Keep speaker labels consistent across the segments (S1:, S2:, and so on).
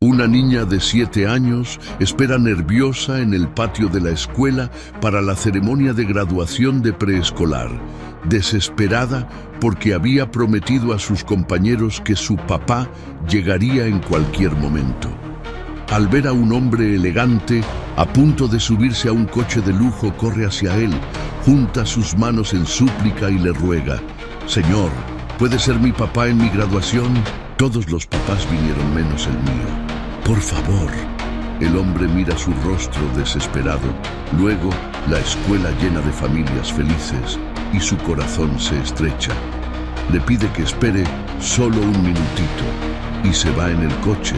S1: Una niña de 7 años espera nerviosa en el patio de la escuela para la ceremonia de graduación de preescolar, desesperada porque había prometido a sus compañeros que su papá llegaría en cualquier momento. Al ver a un hombre elegante, a punto de subirse a un coche de lujo, corre hacia él, junta sus manos en súplica y le ruega: «Señor, ¿puede ser mi papá en mi graduación? Todos los papás vinieron menos el mío. Por favor». El hombre mira su rostro desesperado, luego la escuela llena de familias felices y su corazón se estrecha. Le pide que espere solo un minutito y se va en el coche,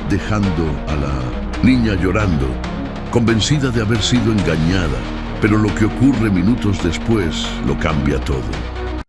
S1: dejando a la niña llorando, convencida de haber sido engañada, pero lo que ocurre minutos después lo cambia todo.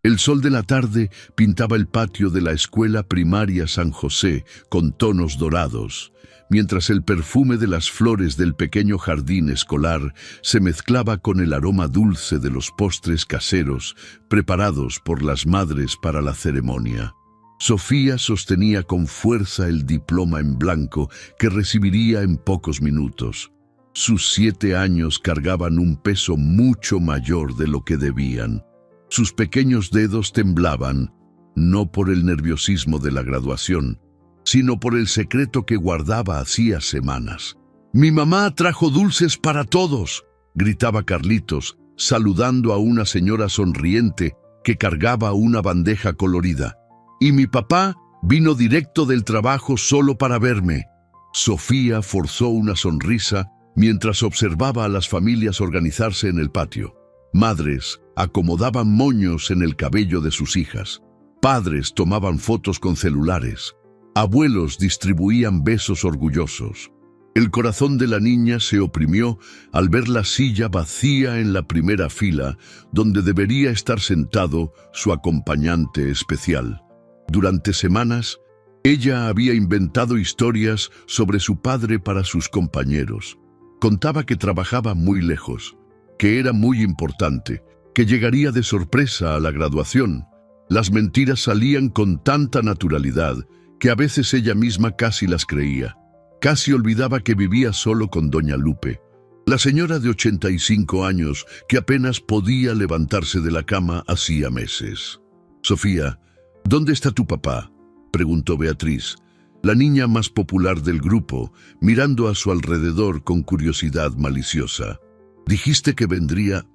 S1: El sol de la tarde pintaba el patio de la escuela primaria San José con tonos dorados, mientras el perfume de las flores del pequeño jardín escolar se mezclaba con el aroma dulce de los postres caseros preparados por las madres para la ceremonia. Sofía sostenía con fuerza el diploma en blanco que recibiría en pocos minutos. Sus 7 años cargaban un peso mucho mayor de lo que debían. Sus pequeños dedos temblaban, no por el nerviosismo de la graduación, sino por el secreto que guardaba hacía semanas. «Mi mamá trajo dulces para todos», gritaba Carlitos, saludando a una señora sonriente que cargaba una bandeja colorida. «Y mi papá vino directo del trabajo solo para verme». Sofía forzó una sonrisa mientras observaba a las familias organizarse en el patio. Madres acomodaban moños en el cabello de sus hijas. Padres tomaban fotos con celulares. Abuelos distribuían besos orgullosos. El corazón de la niña se oprimió al ver la silla vacía en la primera fila, donde debería estar sentado su acompañante especial. Durante semanas, ella había inventado historias sobre su padre para sus compañeros. Contaba que trabajaba muy lejos, que era muy importante, que llegaría de sorpresa a la graduación. Las mentiras salían con tanta naturalidad que a veces ella misma casi las creía. Casi olvidaba que vivía solo con doña Lupe, la señora de 85 años que apenas podía levantarse de la cama hacía meses. «Sofía, ¿dónde está tu papá?», preguntó Beatriz, la niña más popular del grupo, mirando a su alrededor con curiosidad maliciosa. «Dijiste que vendría».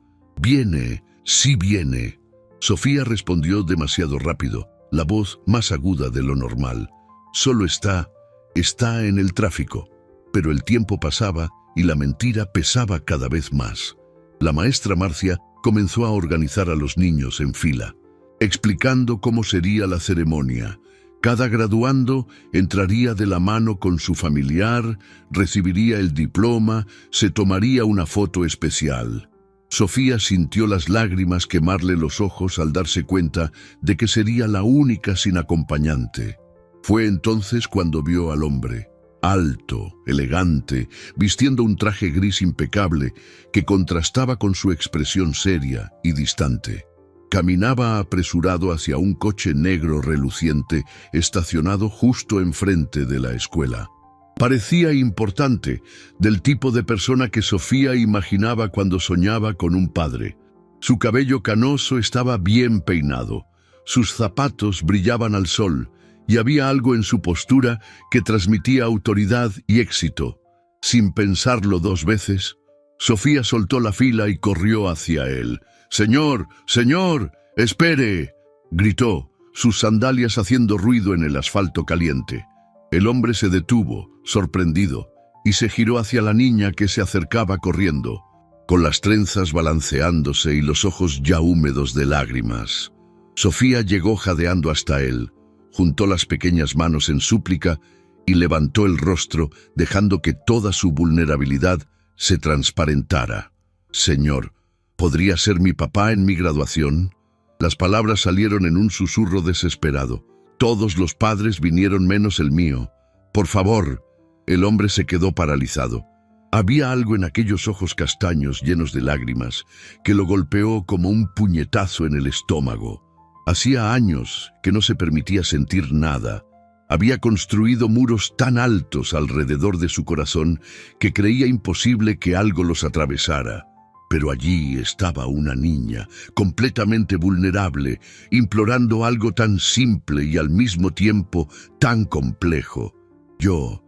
S1: «Viene, sí viene». Sofía respondió demasiado rápido, la voz más aguda de lo normal. «Solo está en el tráfico». Pero el tiempo pasaba y la mentira pesaba cada vez más. La maestra Marcia comenzó a organizar a los niños en fila, explicando cómo sería la ceremonia. Cada graduando entraría de la mano con su familiar, recibiría el diploma, se tomaría una foto especial. Sofía sintió las lágrimas quemarle los ojos al darse cuenta de que sería la única sin acompañante. Fue entonces cuando vio al hombre, alto, elegante, vistiendo un traje gris impecable que contrastaba con su expresión seria y distante. Caminaba apresurado hacia un coche negro reluciente estacionado justo enfrente de la escuela. Parecía importante, del tipo de persona que Sofía imaginaba cuando soñaba con un padre. Su cabello canoso estaba bien peinado, sus zapatos brillaban al sol y había algo en su postura que transmitía autoridad y éxito. Sin pensarlo 2 veces, Sofía soltó la fila y corrió hacia él. «Señor, señor, espere», gritó, sus sandalias haciendo ruido en el asfalto caliente. El hombre se detuvo, sorprendido, y se giró hacia la niña que se acercaba corriendo, con las trenzas balanceándose y los ojos ya húmedos de lágrimas. Sofía llegó jadeando hasta él, juntó las pequeñas manos en súplica y levantó el rostro, dejando que toda su vulnerabilidad se transparentara. «Señor, ¿podría ser mi papá en mi graduación?». Las palabras salieron en un susurro desesperado. «Todos los padres vinieron menos el mío. Por favor». El hombre se quedó paralizado. Había algo en aquellos ojos castaños llenos de lágrimas que lo golpeó como un puñetazo en el estómago. Hacía años que no se permitía sentir nada. Había construido muros tan altos alrededor de su corazón que creía imposible que algo los atravesara. Pero allí estaba una niña, completamente vulnerable, implorando algo tan simple y al mismo tiempo tan complejo. Yo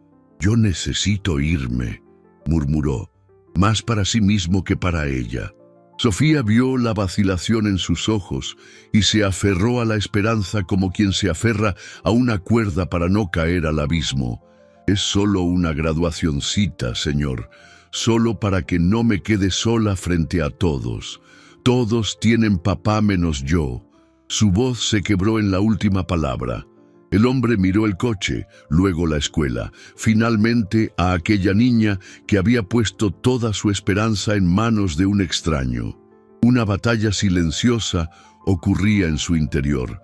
S1: necesito irme, murmuró, más para sí mismo que para ella. Sofía vio la vacilación en sus ojos y se aferró a la esperanza como quien se aferra a una cuerda para no caer al abismo. Es solo una graduacioncita, señor, solo para que no me quede sola frente a todos. Todos tienen papá menos yo. Su voz se quebró en la última palabra. El hombre miró el coche, luego la escuela, finalmente a aquella niña que había puesto toda su esperanza en manos de un extraño. Una batalla silenciosa ocurría en su interior.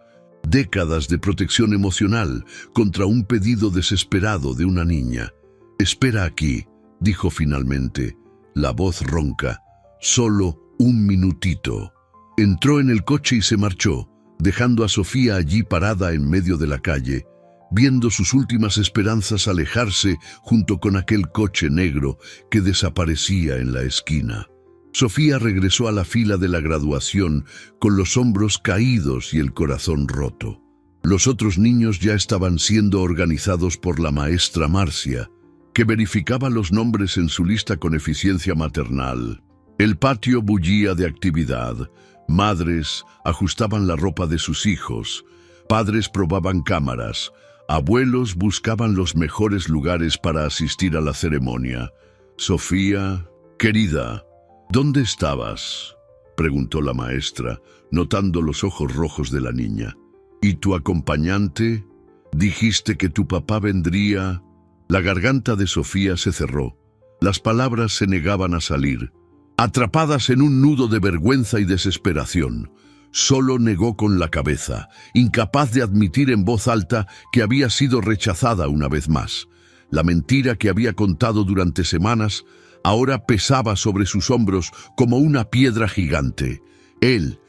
S1: Décadas de protección emocional contra un pedido desesperado de una niña. «Espera aquí», dijo finalmente, la voz ronca. «Solo un minutito». Entró en el coche y se marchó, dejando a Sofía allí parada en medio de la calle, viendo sus últimas esperanzas alejarse junto con aquel coche negro que desaparecía en la esquina. Sofía regresó a la fila de la graduación con los hombros caídos y el corazón roto. Los otros niños ya estaban siendo organizados por la maestra Marcia, que verificaba los nombres en su lista con eficiencia maternal. El patio bullía de actividad. Madres ajustaban la ropa de sus hijos, padres probaban cámaras, abuelos buscaban los mejores lugares para asistir a la ceremonia. «Sofía, querida, ¿dónde estabas?», preguntó la maestra, notando los ojos rojos de la niña. «¿Y tu acompañante? Dijiste que tu papá vendría». La garganta de Sofía se cerró. Las palabras se negaban a salir. Atrapadas en un nudo de vergüenza y desesperación, solo negó con la cabeza, incapaz de admitir en voz alta que había sido rechazada una vez más. La mentira que había contado durante semanas ahora pesaba sobre sus hombros como una piedra gigante. Él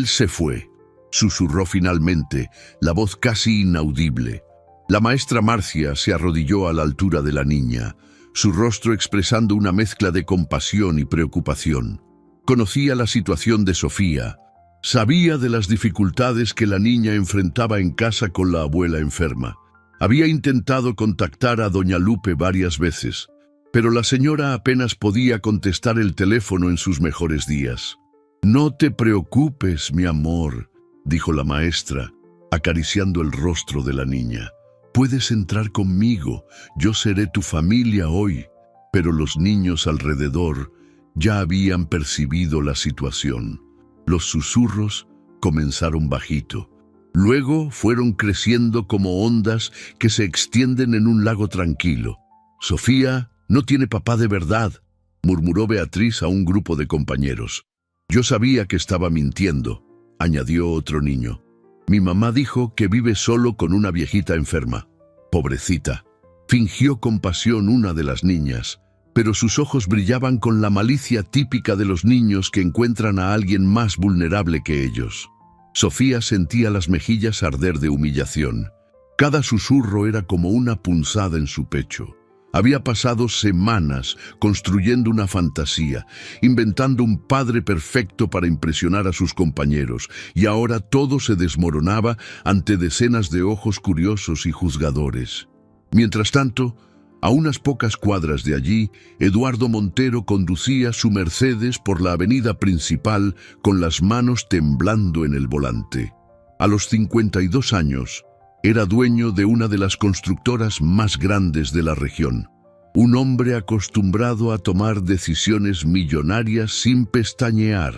S1: se fue, susurró finalmente, la voz casi inaudible. La maestra Marcia se arrodilló a la altura de la niña, su rostro expresando una mezcla de compasión y preocupación. Conocía la situación de Sofía, sabía de las dificultades que la niña enfrentaba en casa con la abuela enferma. Había intentado contactar a doña Lupe varias veces, pero la señora apenas podía contestar el teléfono en sus mejores días. «No te preocupes, mi amor», dijo la maestra, acariciando el rostro de la niña. «Puedes entrar conmigo, yo seré tu familia hoy». Pero los niños alrededor ya habían percibido la situación. Los susurros comenzaron bajito. Luego fueron creciendo como ondas que se extienden en un lago tranquilo. «Sofía no tiene papá de verdad», murmuró Beatriz a un grupo de compañeros. «Yo sabía que estaba mintiendo», añadió otro niño. «Mi mamá dijo que vive solo con una viejita enferma». «Pobrecita», fingió compasión una de las niñas, pero sus ojos brillaban con la malicia típica de los niños que encuentran a alguien más vulnerable que ellos. Sofía sentía las mejillas arder de humillación. Cada susurro era como una punzada en su pecho. Había pasado semanas construyendo una fantasía, inventando un padre perfecto para impresionar a sus compañeros, y ahora todo se desmoronaba ante decenas de ojos curiosos y juzgadores. Mientras tanto, a unas pocas cuadras de allí, Eduardo Montero conducía su Mercedes por la avenida principal con las manos temblando en el volante. A los 52 años, era dueño de una de las constructoras más grandes de la región. Un hombre acostumbrado a tomar decisiones millonarias sin pestañear.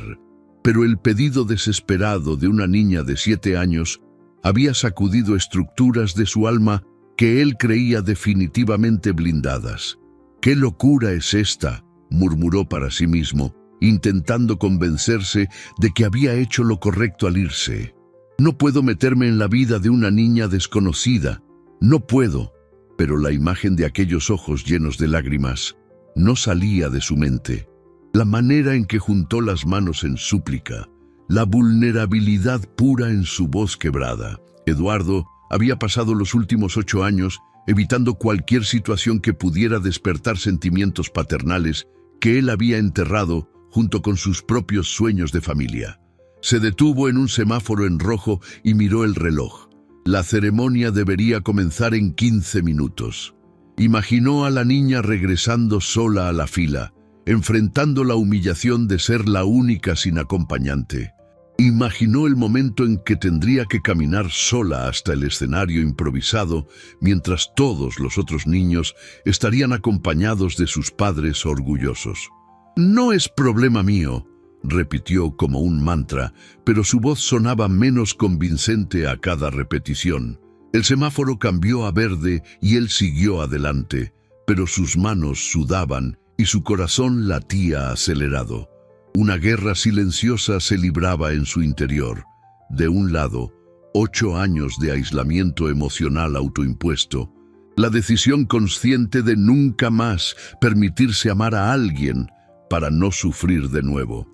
S1: Pero el pedido desesperado de una niña de 7 años había sacudido estructuras de su alma que él creía definitivamente blindadas. «¿Qué locura es esta?», murmuró para sí mismo, intentando convencerse de que había hecho lo correcto al irse. «No puedo meterme en la vida de una niña desconocida. No puedo». Pero la imagen de aquellos ojos llenos de lágrimas no salía de su mente. La manera en que juntó las manos en súplica, la vulnerabilidad pura en su voz quebrada. «Eduardo, Había pasado los últimos 8 años evitando cualquier situación que pudiera despertar sentimientos paternales que él había enterrado junto con sus propios sueños de familia. Se detuvo en un semáforo en rojo y miró el reloj. La ceremonia debería comenzar en 15 minutos. Imaginó a la niña regresando sola a la fila, enfrentando la humillación de ser la única sin acompañante. Imaginó el momento en que tendría que caminar sola hasta el escenario improvisado, mientras todos los otros niños estarían acompañados de sus padres orgullosos. «No es problema mío», repitió como un mantra, pero su voz sonaba menos convincente a cada repetición. El semáforo cambió a verde y él siguió adelante, pero sus manos sudaban y su corazón latía acelerado. Una guerra silenciosa se libraba en su interior. De un lado, 8 años de aislamiento emocional autoimpuesto, la decisión consciente de nunca más permitirse amar a alguien para no sufrir de nuevo.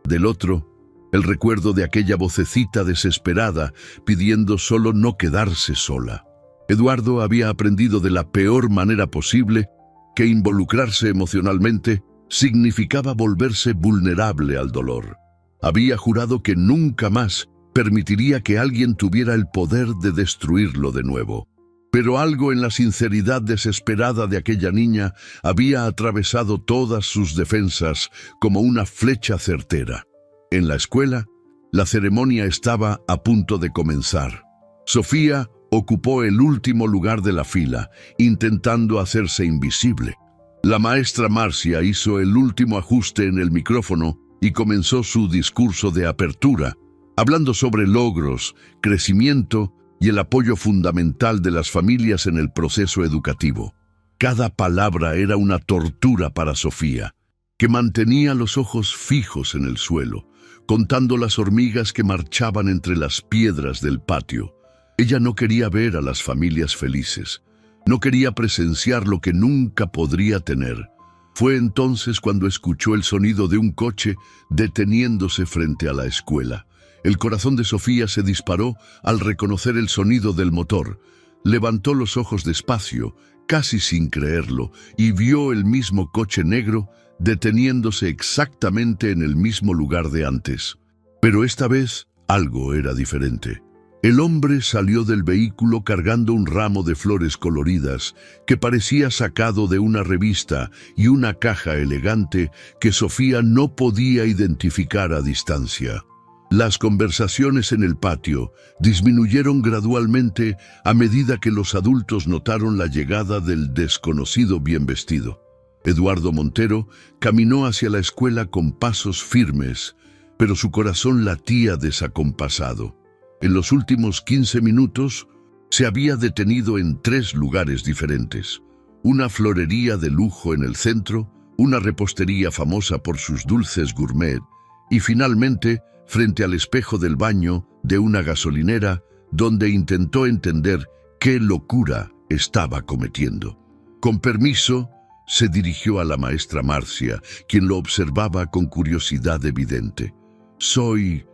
S1: Del otro, el recuerdo de aquella vocecita desesperada pidiendo solo no quedarse sola. Eduardo había aprendido de la peor manera posible que involucrarse emocionalmente significaba volverse vulnerable al dolor. Había jurado que nunca más permitiría que alguien tuviera el poder de destruirlo de nuevo. Pero algo en la sinceridad desesperada de aquella niña había atravesado todas sus defensas como una flecha certera. En la escuela, la ceremonia estaba a punto de comenzar. Sofía ocupó el último lugar de la fila, intentando hacerse invisible. La maestra Marcia hizo el último ajuste en el micrófono y comenzó su discurso de apertura, hablando sobre logros, crecimiento y el apoyo fundamental de las familias en el proceso educativo. Cada palabra era una tortura para Sofía, que mantenía los ojos fijos en el suelo, contando las hormigas que marchaban entre las piedras del patio. Ella no quería ver a las familias felices. No quería presenciar lo que nunca podría tener. Fue entonces cuando escuchó el sonido de un coche deteniéndose frente a la escuela. El corazón de Sofía se disparó al reconocer el sonido del motor. Levantó los ojos despacio, casi sin creerlo, y vio el mismo coche negro deteniéndose exactamente en el mismo lugar de antes. Pero esta vez algo era diferente. El hombre salió del vehículo cargando un ramo de flores coloridas que parecía sacado de una revista y una caja elegante que Sofía no podía identificar a distancia. Las conversaciones en el patio disminuyeron gradualmente a medida que los adultos notaron la llegada del desconocido bien vestido. Eduardo Montero caminó hacia la escuela con pasos firmes, pero su corazón latía desacompasado. En los últimos 15 minutos se había detenido en 3 lugares diferentes: una florería de lujo en el centro, una repostería famosa por sus dulces gourmet y finalmente frente al espejo del baño de una gasolinera donde intentó entender qué locura estaba cometiendo. Con permiso, se dirigió a la maestra Marcia, quien lo observaba con curiosidad evidente. Soy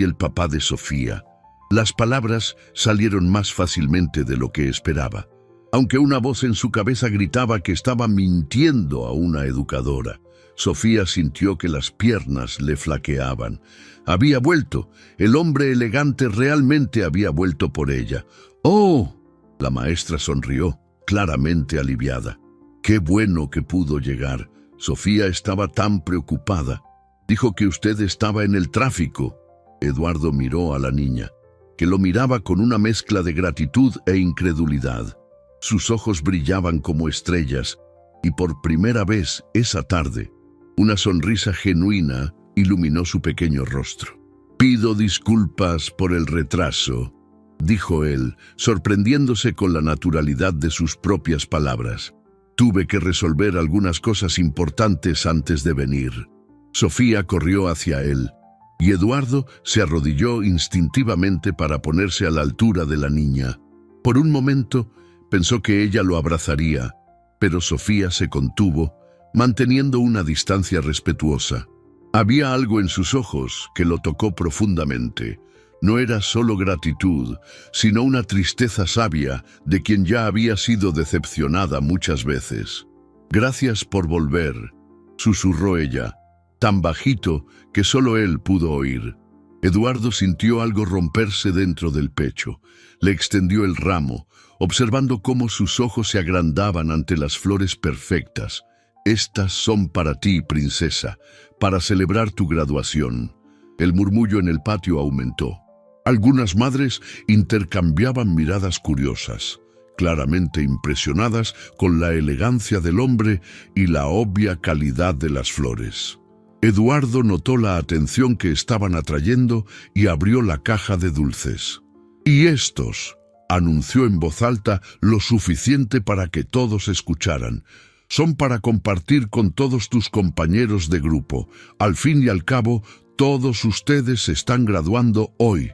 S1: el papá de Sofía». Las palabras salieron más fácilmente de lo que esperaba, aunque una voz en su cabeza gritaba que estaba mintiendo a una educadora. Sofía sintió que las piernas le flaqueaban. Había vuelto. El hombre elegante realmente había vuelto por ella. «¡Oh!». La maestra sonrió, claramente aliviada. «Qué bueno que pudo llegar. Sofía estaba tan preocupada. Dijo que usted estaba en el tráfico». Eduardo miró a la niña, que lo miraba con una mezcla de gratitud e incredulidad. Sus ojos brillaban como estrellas, y por primera vez esa tarde, una sonrisa genuina iluminó su pequeño rostro. «Pido disculpas por el retraso», dijo él, sorprendiéndose con la naturalidad de sus propias palabras. «Tuve que resolver algunas cosas importantes antes de venir». Sofía corrió hacia él, y Eduardo se arrodilló instintivamente para ponerse a la altura de la niña. Por un momento pensó que ella lo abrazaría, pero Sofía se contuvo, manteniendo una distancia respetuosa. Había algo en sus ojos que lo tocó profundamente. No era solo gratitud, sino una tristeza sabia de quien ya había sido decepcionada muchas veces. «Gracias por volver», susurró ella, tan bajito que solo él pudo oír. Eduardo sintió algo romperse dentro del pecho. Le extendió el ramo, observando cómo sus ojos se agrandaban ante las flores perfectas. «Estas son para ti, princesa, para celebrar tu graduación». El murmullo en el patio aumentó. Algunas madres intercambiaban miradas curiosas, claramente impresionadas con la elegancia del hombre y la obvia calidad de las flores. Eduardo notó la atención que estaban atrayendo y abrió la caja de dulces. «Y estos», anunció en voz alta lo suficiente para que todos escucharan, «son para compartir con todos tus compañeros de grupo. Al fin y al cabo, todos ustedes se están graduando hoy».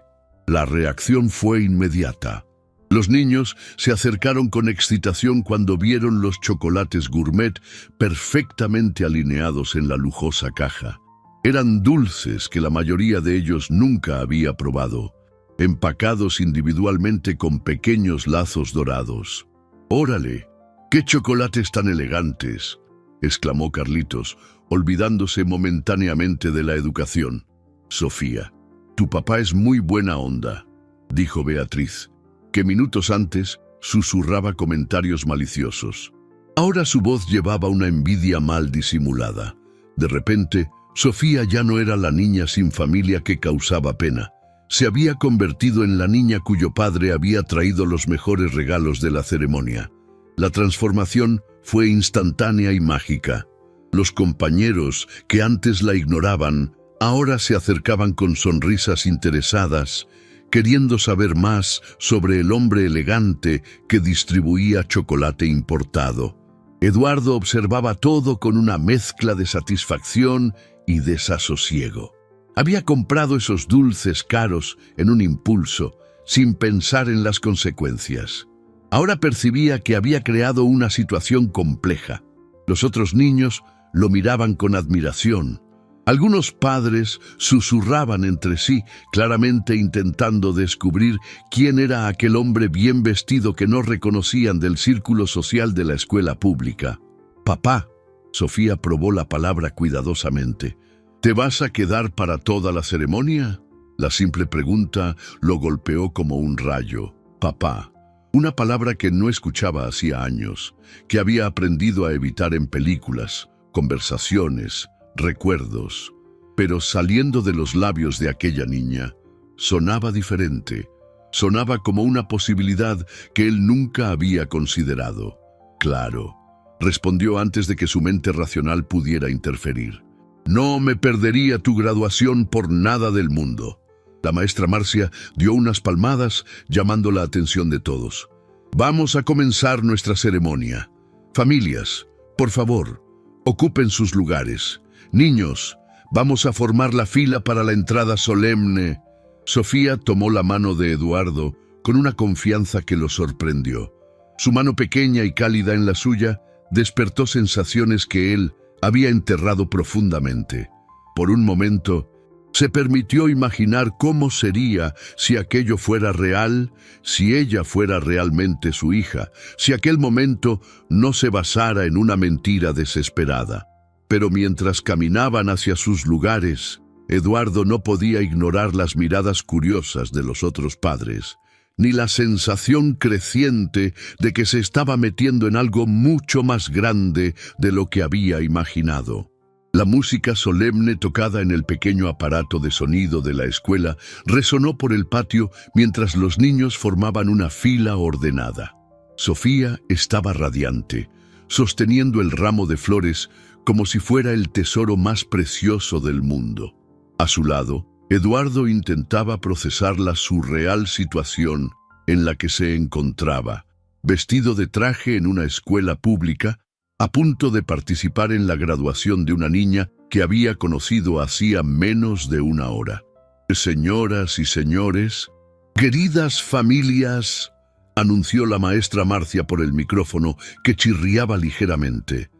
S1: La reacción fue inmediata. Los niños se acercaron con excitación cuando vieron los chocolates gourmet perfectamente alineados en la lujosa caja. Eran dulces que la mayoría de ellos nunca había probado, empacados individualmente con pequeños lazos dorados. «¡Órale! ¡Qué chocolates tan elegantes!», exclamó Carlitos, olvidándose momentáneamente de la educación. «Sofía, tu papá es muy buena onda», dijo Beatriz, que minutos antes susurraba comentarios maliciosos. Ahora su voz llevaba una envidia mal disimulada. De repente, Sofía ya no era la niña sin familia que causaba pena. Se había convertido en la niña cuyo padre había traído los mejores regalos de la ceremonia. La transformación fue instantánea y mágica. Los compañeros, que antes la ignoraban, ahora se acercaban con sonrisas interesadas, queriendo saber más sobre el hombre elegante que distribuía chocolate importado. Eduardo observaba todo con una mezcla de satisfacción y desasosiego. Había comprado esos dulces caros en un impulso, sin pensar en las consecuencias. Ahora percibía que había creado una situación compleja. Los otros niños lo miraban con admiración. Algunos padres susurraban entre sí, claramente intentando descubrir quién era aquel hombre bien vestido que no reconocían del círculo social de la escuela pública. «Papá», Sofía probó la palabra cuidadosamente, «¿te vas a quedar para toda la ceremonia?». La simple pregunta lo golpeó como un rayo. «Papá», una palabra que no escuchaba hacía años, que había aprendido a evitar en películas, conversaciones, recuerdos, pero saliendo de los labios de aquella niña, sonaba diferente, sonaba como una posibilidad que él nunca había considerado. «Claro», respondió antes de que su mente racional pudiera interferir. «No me perdería tu graduación por nada del mundo». La maestra Marcia dio unas palmadas, llamando la atención de todos. «Vamos a comenzar nuestra ceremonia. Familias, por favor, ocupen sus lugares. Niños, vamos a formar la fila para la entrada solemne». Sofía tomó la mano de Eduardo con una confianza que lo sorprendió. Su mano pequeña y cálida en la suya despertó sensaciones que él había enterrado profundamente. Por un momento, se permitió imaginar cómo sería si aquello fuera real, si ella fuera realmente su hija, si aquel momento no se basara en una mentira desesperada. Pero mientras caminaban hacia sus lugares, Eduardo no podía ignorar las miradas curiosas de los otros padres, ni la sensación creciente de que se estaba metiendo en algo mucho más grande de lo que había imaginado. La música solemne tocada en el pequeño aparato de sonido de la escuela resonó por el patio mientras los niños formaban una fila ordenada. Sofía estaba radiante, sosteniendo el ramo de flores como si fuera el tesoro más precioso del mundo. A su lado, Eduardo intentaba procesar la surreal situación en la que se encontraba, vestido de traje en una escuela pública, a punto de participar en la graduación de una niña que había conocido hacía menos de una hora. «Señoras y señores, queridas familias», anunció la maestra Marcia por el micrófono que chirriaba ligeramente.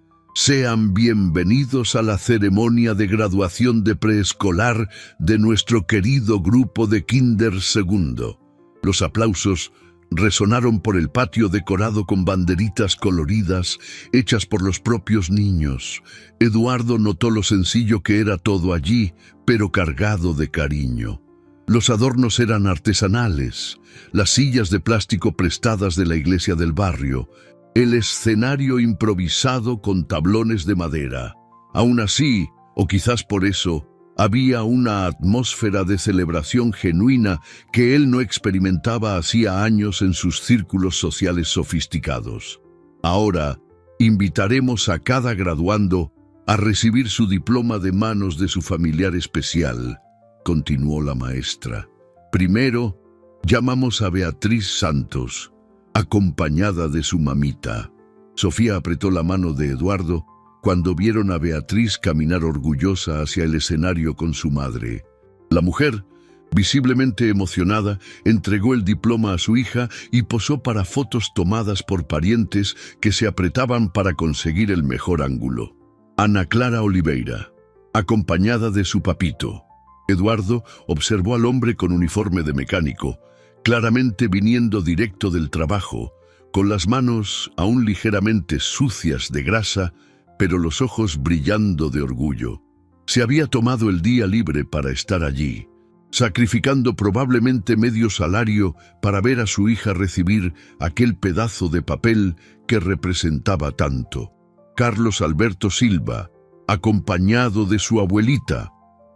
S1: Sean bienvenidos a la ceremonia de graduación de preescolar de nuestro querido grupo de Kinder Segundo. Los aplausos resonaron por el patio decorado con banderitas coloridas hechas por los propios niños. Eduardo notó lo sencillo que era todo allí, pero cargado de cariño. Los adornos eran artesanales, las sillas de plástico prestadas de la iglesia del barrio, el escenario improvisado con tablones de madera. Aún así, o quizás por eso, había una atmósfera de celebración genuina que él no experimentaba hacía años en sus círculos sociales sofisticados. Ahora, invitaremos a cada graduando a recibir su diploma de manos de su familiar especial, continuó la maestra. Primero, llamamos a Beatriz Santos, acompañada de su mamita. Sofía apretó la mano de Eduardo cuando vieron a Beatriz caminar orgullosa hacia el escenario con su madre. La mujer, visiblemente emocionada, entregó el diploma a su hija y posó para fotos tomadas por parientes que se apretaban para conseguir el mejor ángulo. Ana Clara Oliveira, acompañada de su papito. Eduardo observó al hombre con uniforme de mecánico, claramente viniendo directo del trabajo, con las manos aún ligeramente sucias de grasa, pero los ojos brillando de orgullo. Se había tomado el día libre para estar allí, sacrificando probablemente medio salario para ver a su hija recibir aquel pedazo de papel que representaba tanto. Carlos Alberto Silva, acompañado de su abuelita,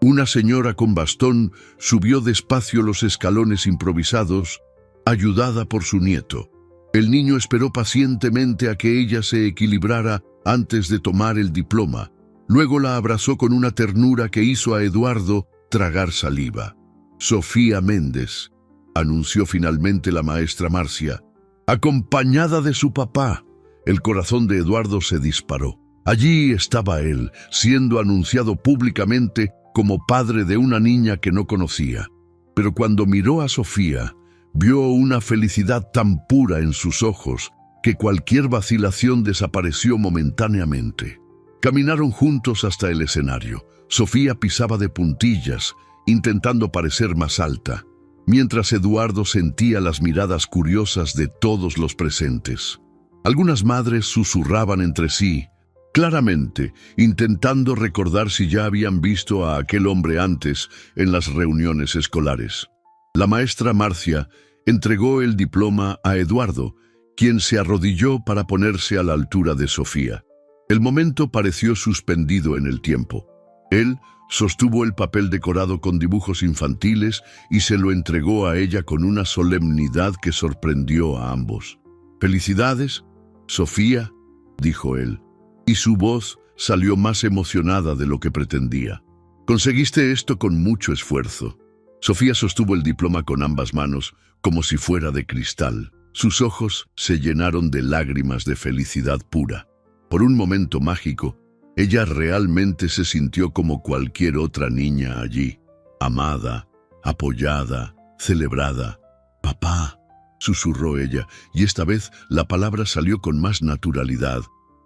S1: una señora con bastón, subió despacio los escalones improvisados, ayudada por su nieto. El niño esperó pacientemente a que ella se equilibrara antes de tomar el diploma. Luego la abrazó con una ternura que hizo a Eduardo tragar saliva. Sofía Méndez, anunció finalmente la maestra Marcia, acompañada de su papá. El corazón de Eduardo se disparó. Allí estaba él, siendo anunciado públicamente como padre de una niña que no conocía. Pero cuando miró a Sofía, vio una felicidad tan pura en sus ojos que cualquier vacilación desapareció momentáneamente. Caminaron juntos hasta el escenario. Sofía pisaba de puntillas, intentando parecer más alta, mientras Eduardo sentía las miradas curiosas de todos los presentes. Algunas madres susurraban entre sí, claramente, intentando recordar si ya habían visto a aquel hombre antes en las reuniones escolares. La maestra Marcia entregó el diploma a Eduardo, quien se arrodilló para ponerse a la altura de Sofía. El momento pareció suspendido en el tiempo. Él sostuvo el papel decorado con dibujos infantiles y se lo entregó a ella con una solemnidad que sorprendió a ambos. «Felicidades, Sofía», dijo él, y su voz salió más emocionada de lo que pretendía. «Conseguiste esto con mucho esfuerzo». Sofía sostuvo el diploma con ambas manos, como si fuera de cristal. Sus ojos se llenaron de lágrimas de felicidad pura. Por un momento mágico, ella realmente se sintió como cualquier otra niña allí, amada, apoyada, celebrada. «Papá», susurró ella, y esta vez la palabra salió con más naturalidad.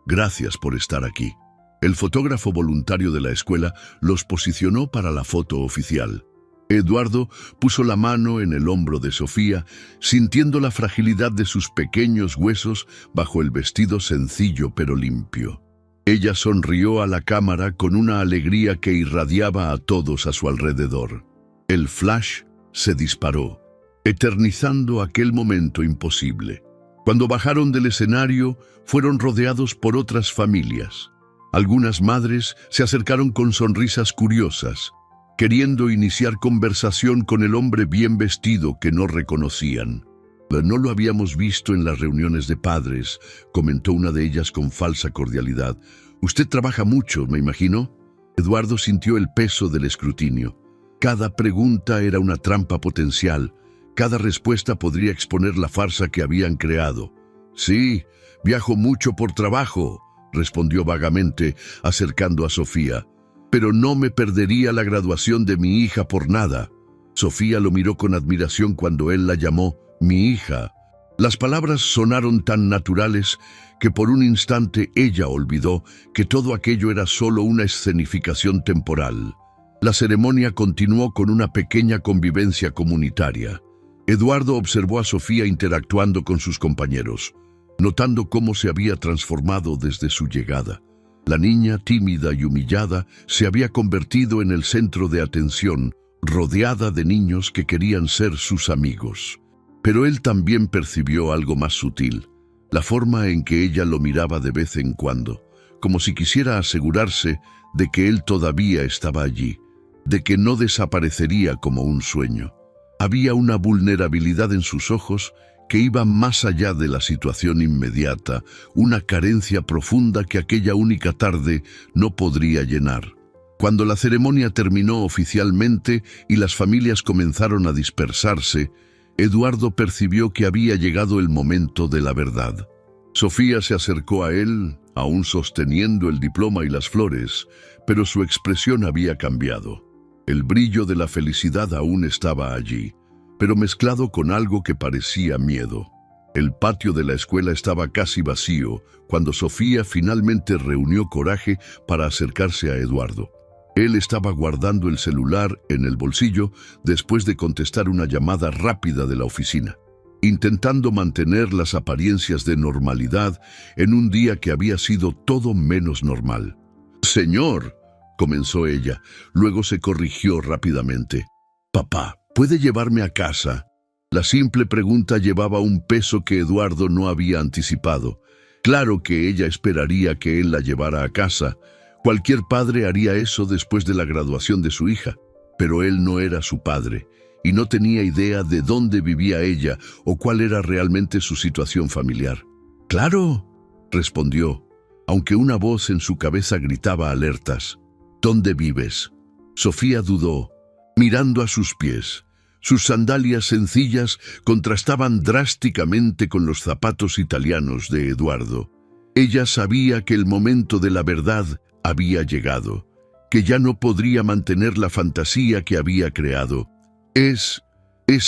S1: «Gracias por estar aquí». El fotógrafo voluntario de la escuela los posicionó para la foto oficial. Eduardo puso la mano en el hombro de Sofía, sintiendo la fragilidad de sus pequeños huesos bajo el vestido sencillo pero limpio. Ella sonrió a la cámara con una alegría que irradiaba a todos a su alrededor. El flash se disparó, eternizando aquel momento imposible. Cuando bajaron del escenario, fueron rodeados por otras familias. Algunas madres se acercaron con sonrisas curiosas, queriendo iniciar conversación con el hombre bien vestido que no reconocían. «No lo habíamos visto en las reuniones de padres», comentó una de ellas con falsa cordialidad. «Usted trabaja mucho, me imagino». Eduardo sintió el peso del escrutinio. Cada pregunta era una trampa potencial. Cada respuesta podría exponer la farsa que habían creado. «Sí, viajo mucho por trabajo», respondió vagamente, acercando a Sofía. «Pero no me perdería la graduación de mi hija por nada». Sofía lo miró con admiración cuando él la llamó «mi hija». Las palabras sonaron tan naturales que por un instante ella olvidó que todo aquello era solo una escenificación temporal. La ceremonia continuó con una pequeña convivencia comunitaria. Eduardo observó a Sofía interactuando con sus compañeros, notando cómo se había transformado desde su llegada. La niña, tímida y humillada, se había convertido en el centro de atención, rodeada de niños que querían ser sus amigos. Pero él también percibió algo más sutil, la forma en que ella lo miraba de vez en cuando, como si quisiera asegurarse de que él todavía estaba allí, de que no desaparecería como un sueño. Había una vulnerabilidad en sus ojos que iba más allá de la situación inmediata, una carencia profunda que aquella única tarde no podría llenar. Cuando la ceremonia terminó oficialmente y las familias comenzaron a dispersarse, Eduardo percibió que había llegado el momento de la verdad. Sofía se acercó a él, aún sosteniendo el diploma y las flores, pero su expresión había cambiado. El brillo de la felicidad aún estaba allí, pero mezclado con algo que parecía miedo. El patio de la escuela estaba casi vacío cuando Sofía finalmente reunió coraje para acercarse a Eduardo. Él estaba guardando el celular en el bolsillo después de contestar una llamada rápida de la oficina, intentando mantener las apariencias de normalidad en un día que había sido todo menos normal. «Señor», comenzó ella, luego se corrigió rápidamente. «Papá, ¿puede llevarme a casa?». La simple pregunta llevaba un peso que Eduardo no había anticipado. Claro que ella esperaría que él la llevara a casa. Cualquier padre haría eso después de la graduación de su hija, pero él no era su padre y no tenía idea de dónde vivía ella o cuál era realmente su situación familiar. «Claro», respondió, aunque una voz en su cabeza gritaba alertas. «¿Dónde vives?». Sofía dudó, mirando a sus pies. Sus sandalias sencillas contrastaban drásticamente con los zapatos italianos de Eduardo. Ella sabía que el momento de la verdad había llegado, que ya no podría mantener la fantasía que había creado. Es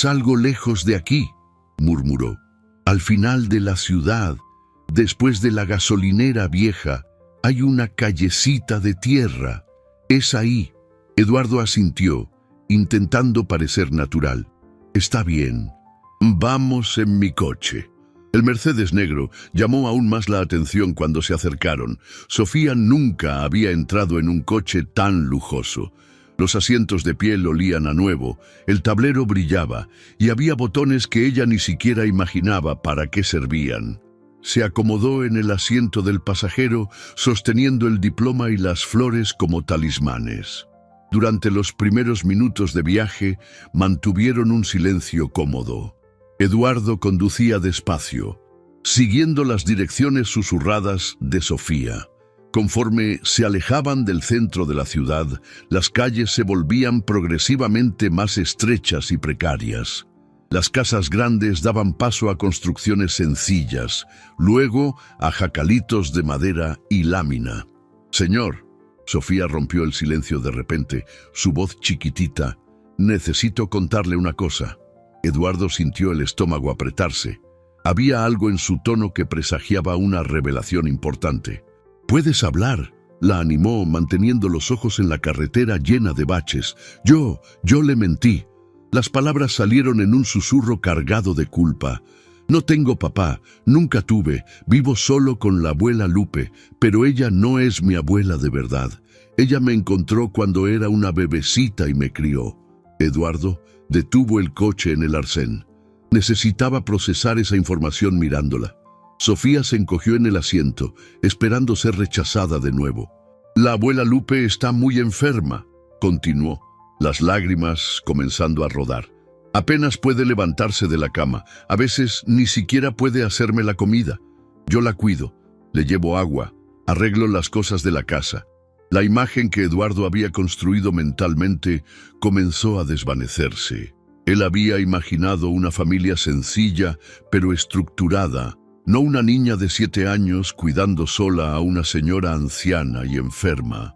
S1: algo lejos de aquí», murmuró. «Al final de la ciudad, después de la gasolinera vieja, hay una callecita de tierra. Es ahí». Eduardo asintió, intentando parecer natural. «Está bien. Vamos en mi coche». El Mercedes negro llamó aún más la atención cuando se acercaron. Sofía nunca había entrado en un coche tan lujoso. Los asientos de piel olían a nuevo, el tablero brillaba y había botones que ella ni siquiera imaginaba para qué servían. Se acomodó en el asiento del pasajero, sosteniendo el diploma y las flores como talismanes. Durante los primeros minutos de viaje, mantuvieron un silencio cómodo. Eduardo conducía despacio, siguiendo las direcciones susurradas de Sofía. Conforme se alejaban del centro de la ciudad, las calles se volvían progresivamente más estrechas y precarias. Las casas grandes daban paso a construcciones sencillas, luego a jacalitos de madera y lámina. «Señor», Sofía rompió el silencio de repente, su voz chiquitita, «necesito contarle una cosa». Eduardo sintió el estómago apretarse. Había algo en su tono que presagiaba una revelación importante. «Puedes hablar», la animó, manteniendo los ojos en la carretera llena de baches. Yo le mentí». Las palabras salieron en un susurro cargado de culpa. «No tengo papá, nunca tuve, vivo solo con la abuela Lupe, pero ella no es mi abuela de verdad. Ella me encontró cuando era una bebecita y me crió». Eduardo detuvo el coche en el arcén. Necesitaba procesar esa información mirándola. Sofía se encogió en el asiento, esperando ser rechazada de nuevo. «La abuela Lupe está muy enferma», continuó, las lágrimas comenzando a rodar. «Apenas puede levantarse de la cama, a veces ni siquiera puede hacerme la comida. Yo la cuido, le llevo agua, arreglo las cosas de la casa». La imagen que Eduardo había construido mentalmente comenzó a desvanecerse. Él había imaginado una familia sencilla, pero estructurada, no una niña de 7 años cuidando sola a una señora anciana y enferma.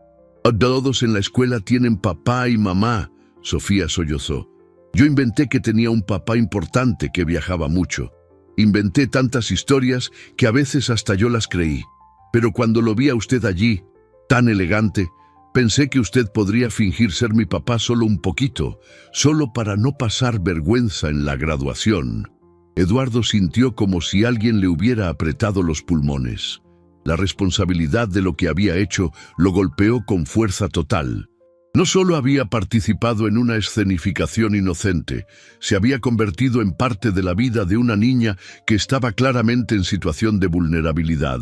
S1: «Todos en la escuela tienen papá y mamá», Sofía sollozó. «Yo inventé que tenía un papá importante que viajaba mucho. Inventé tantas historias que a veces hasta yo las creí. Pero cuando lo vi a usted allí, tan elegante, pensé que usted podría fingir ser mi papá solo un poquito, solo para no pasar vergüenza en la graduación. Eduardo sintió como si alguien le hubiera apretado los pulmones. La responsabilidad de lo que había hecho lo golpeó con fuerza total. No solo había participado en una escenificación inocente, se había convertido en parte de la vida de una niña que estaba claramente en situación de vulnerabilidad.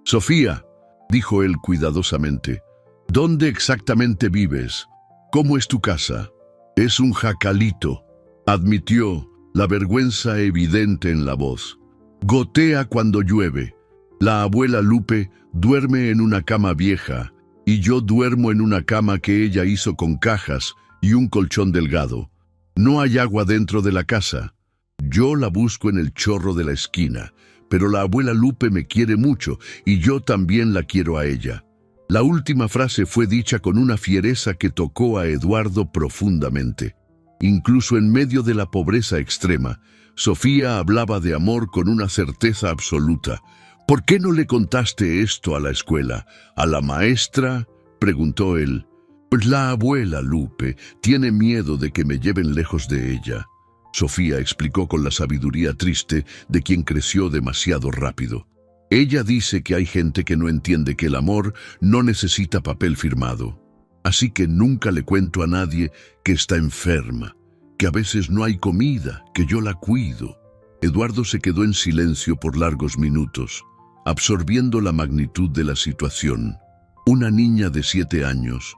S1: «Sofía», dijo él cuidadosamente, «¿dónde exactamente vives? ¿Cómo es tu casa?» «Es un jacalito», admitió, la vergüenza evidente en la voz. «Gotea cuando llueve. La abuela Lupe duerme en una cama vieja, y yo duermo en una cama que ella hizo con cajas y un colchón delgado. No hay agua dentro de la casa. Yo la busco en el chorro de la esquina, pero la abuela Lupe me quiere mucho y yo también la quiero a ella». La última frase fue dicha con una fiereza que tocó a Eduardo profundamente. Incluso en medio de la pobreza extrema, Sofía hablaba de amor con una certeza absoluta. «¿Por qué no le contaste esto a la escuela? ¿A la maestra?», preguntó él. «Pues la abuela Lupe tiene miedo de que me lleven lejos de ella», Sofía explicó con la sabiduría triste de quien creció demasiado rápido. «Ella dice que hay gente que no entiende que el amor no necesita papel firmado. Así que nunca le cuento a nadie que está enferma, que a veces no hay comida, que yo la cuido». Eduardo se quedó en silencio por largos minutos, absorbiendo la magnitud de la situación. Una niña de 7 años,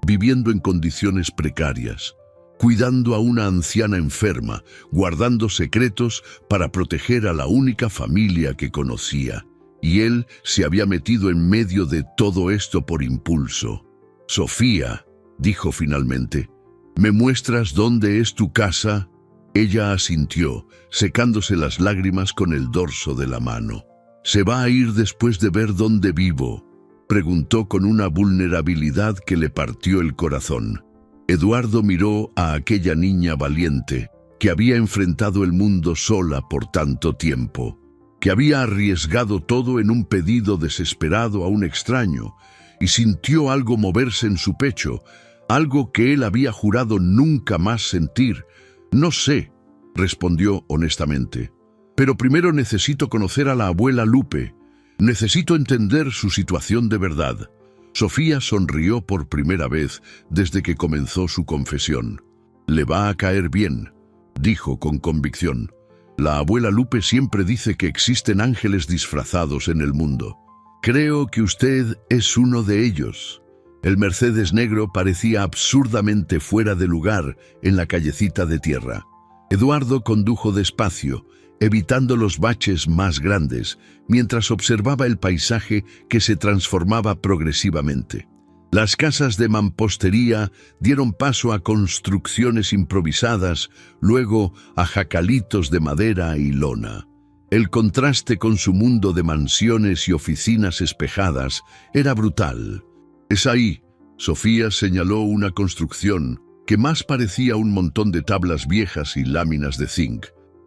S1: viviendo en condiciones precarias, cuidando a una anciana enferma, guardando secretos para proteger a la única familia que conocía. Y él se había metido en medio de todo esto por impulso. «Sofía», dijo finalmente, «¿me muestras dónde es tu casa?» Ella asintió, secándose las lágrimas con el dorso de la mano. «¿Se va a ir después de ver dónde vivo?», preguntó con una vulnerabilidad que le partió el corazón. Eduardo miró a aquella niña valiente, que había enfrentado el mundo sola por tanto tiempo, que había arriesgado todo en un pedido desesperado a un extraño, y sintió algo moverse en su pecho, algo que él había jurado nunca más sentir. «No sé», respondió honestamente. «Pero primero necesito conocer a la abuela Lupe. Necesito entender su situación de verdad». Sofía sonrió por primera vez desde que comenzó su confesión. «Le va a caer bien», dijo con convicción. «La abuela Lupe siempre dice que existen ángeles disfrazados en el mundo. Creo que usted es uno de ellos». El Mercedes negro parecía absurdamente fuera de lugar en la callecita de tierra. Eduardo condujo despacio, evitando los baches más grandes, mientras observaba el paisaje que se transformaba progresivamente. Las casas de mampostería dieron paso a construcciones improvisadas, luego a jacalitos de madera y lona. El contraste con su mundo de mansiones y oficinas espejadas era brutal. «Es ahí», Sofía señaló una construcción que más parecía un montón de tablas viejas y láminas de zinc.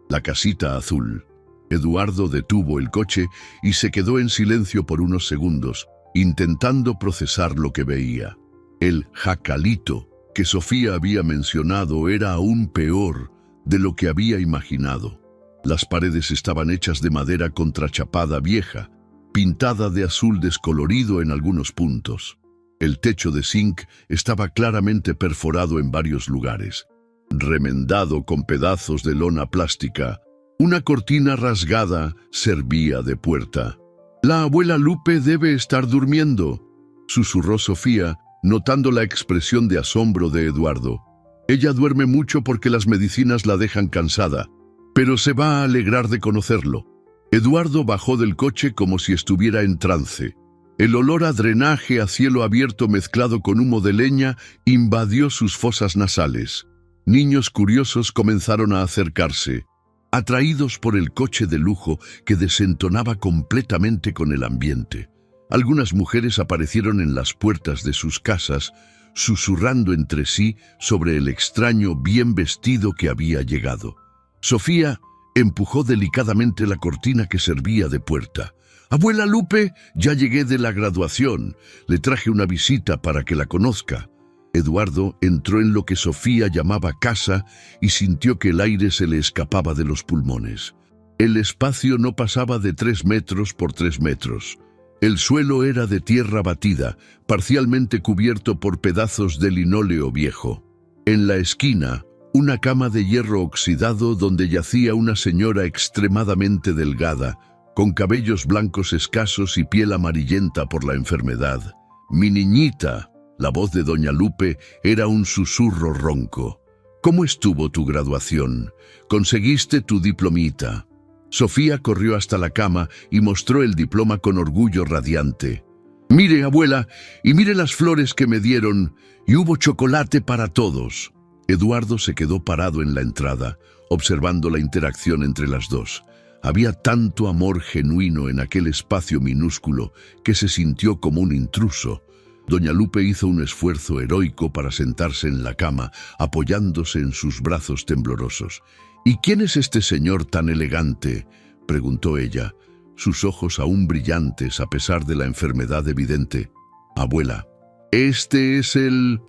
S1: «La casita azul». Eduardo detuvo el coche y se quedó en silencio por unos segundos, intentando procesar lo que veía. El jacalito que Sofía había mencionado era aún peor de lo que había imaginado. Las paredes estaban hechas de madera contrachapada vieja, pintada de azul descolorido en algunos puntos. El techo de zinc estaba claramente perforado en varios lugares, remendado con pedazos de lona plástica. Una cortina rasgada servía de puerta. «La abuela Lupe debe estar durmiendo», susurró Sofía, notando la expresión de asombro de Eduardo. «Ella duerme mucho porque las medicinas la dejan cansada, pero se va a alegrar de conocerlo». Eduardo bajó del coche como si estuviera en trance. El olor a drenaje a cielo abierto mezclado con humo de leña invadió sus fosas nasales. Niños curiosos comenzaron a acercarse, atraídos por el coche de lujo que desentonaba completamente con el ambiente. Algunas mujeres aparecieron en las puertas de sus casas, susurrando entre sí sobre el extraño bien vestido que había llegado. Sofía Empujó delicadamente la cortina que servía de puerta. «Abuela Lupe, ya llegué de la graduación. Le traje una visita para que la conozca». Eduardo entró en lo que Sofía llamaba casa y sintió que el aire se le escapaba de los pulmones. El espacio no pasaba de 3 metros por 3 metros. El suelo era de tierra batida, parcialmente cubierto por pedazos de linóleo viejo. En la esquina, una cama de hierro oxidado donde yacía una señora extremadamente delgada, con cabellos blancos escasos y piel amarillenta por la enfermedad. «Mi niñita», la voz de doña Lupe era un susurro ronco. «¿Cómo estuvo tu graduación? ¿Conseguiste tu diplomita?» Sofía corrió hasta la cama y mostró el diploma con orgullo radiante. «Mire, abuela, y mire las flores que me dieron, y hubo chocolate para todos». Eduardo se quedó parado en la entrada, observando la interacción entre las dos. Había tanto amor genuino en aquel espacio minúsculo que se sintió como un intruso. Doña Lupe hizo un esfuerzo heroico para sentarse en la cama, apoyándose en sus brazos temblorosos. «¿Y quién es este señor tan elegante?», preguntó ella, sus ojos aún brillantes a pesar de la enfermedad evidente. «Abuela, este es el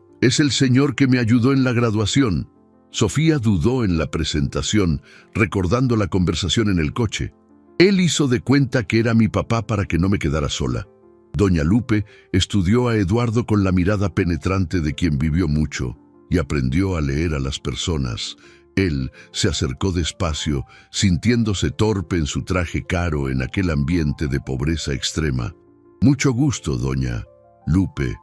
S1: señor que me ayudó en la graduación». Sofía dudó en la presentación, recordando la conversación en el coche. «Él hizo de cuenta que era mi papá para que no me quedara sola». Doña Lupe estudió a Eduardo con la mirada penetrante de quien vivió mucho y aprendió a leer a las personas. Él se acercó despacio, sintiéndose torpe en su traje caro en aquel ambiente de pobreza extrema. «Mucho gusto, doña Lupe».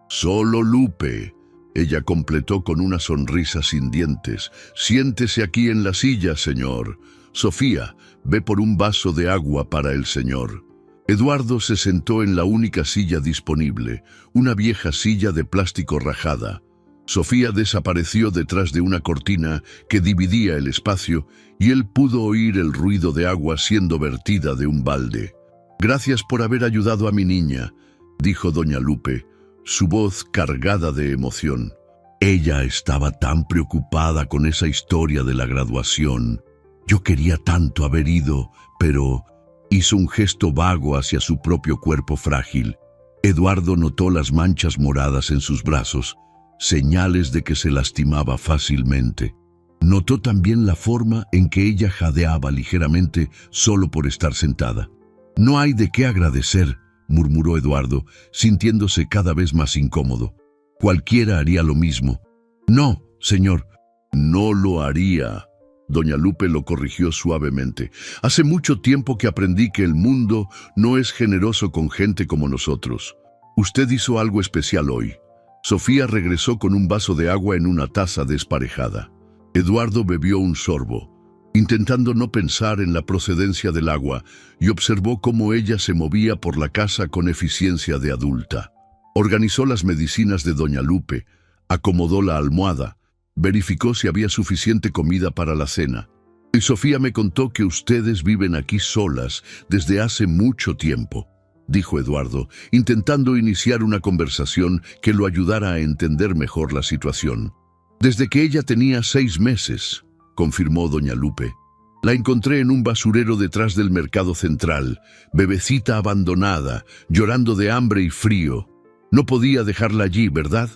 S1: «Solo Lupe», ella completó con una sonrisa sin dientes. «Siéntese aquí en la silla, señor. Sofía, ve por un vaso de agua para el señor». Eduardo se sentó en la única silla disponible, una vieja silla de plástico rajada. Sofía desapareció detrás de una cortina que dividía el espacio y él pudo oír el ruido de agua siendo vertida de un balde. «Gracias por haber ayudado a mi niña», dijo doña Lupe, su voz cargada de emoción. Ella estaba tan preocupada con esa historia de la graduación. «Yo quería tanto haber ido, pero...» Hizo un gesto vago hacia su propio cuerpo frágil. Eduardo notó las manchas moradas en sus brazos, señales de que se lastimaba fácilmente. Notó también la forma en que ella jadeaba ligeramente solo por estar sentada. «No hay de qué agradecer», murmuró Eduardo, sintiéndose cada vez más incómodo. «Cualquiera haría lo mismo». «No, señor». «No lo haría». Doña Lupe lo corrigió suavemente. «Hace mucho tiempo que aprendí que el mundo no es generoso con gente como nosotros. Usted hizo algo especial hoy». Sofía regresó con un vaso de agua en una taza desparejada. Eduardo bebió un sorbo, intentando no pensar en la procedencia del agua, y observó cómo ella se movía por la casa con eficiencia de adulta. Organizó las medicinas de doña Lupe, acomodó la almohada, verificó si había suficiente comida para la cena. «Y Sofía me contó que ustedes viven aquí solas desde hace mucho tiempo», dijo Eduardo, intentando iniciar una conversación que lo ayudara a entender mejor la situación. «Desde que ella tenía 6 meses», confirmó doña Lupe. «La encontré en un basurero detrás del mercado central, bebecita abandonada, llorando de hambre y frío. No podía dejarla allí, ¿verdad?».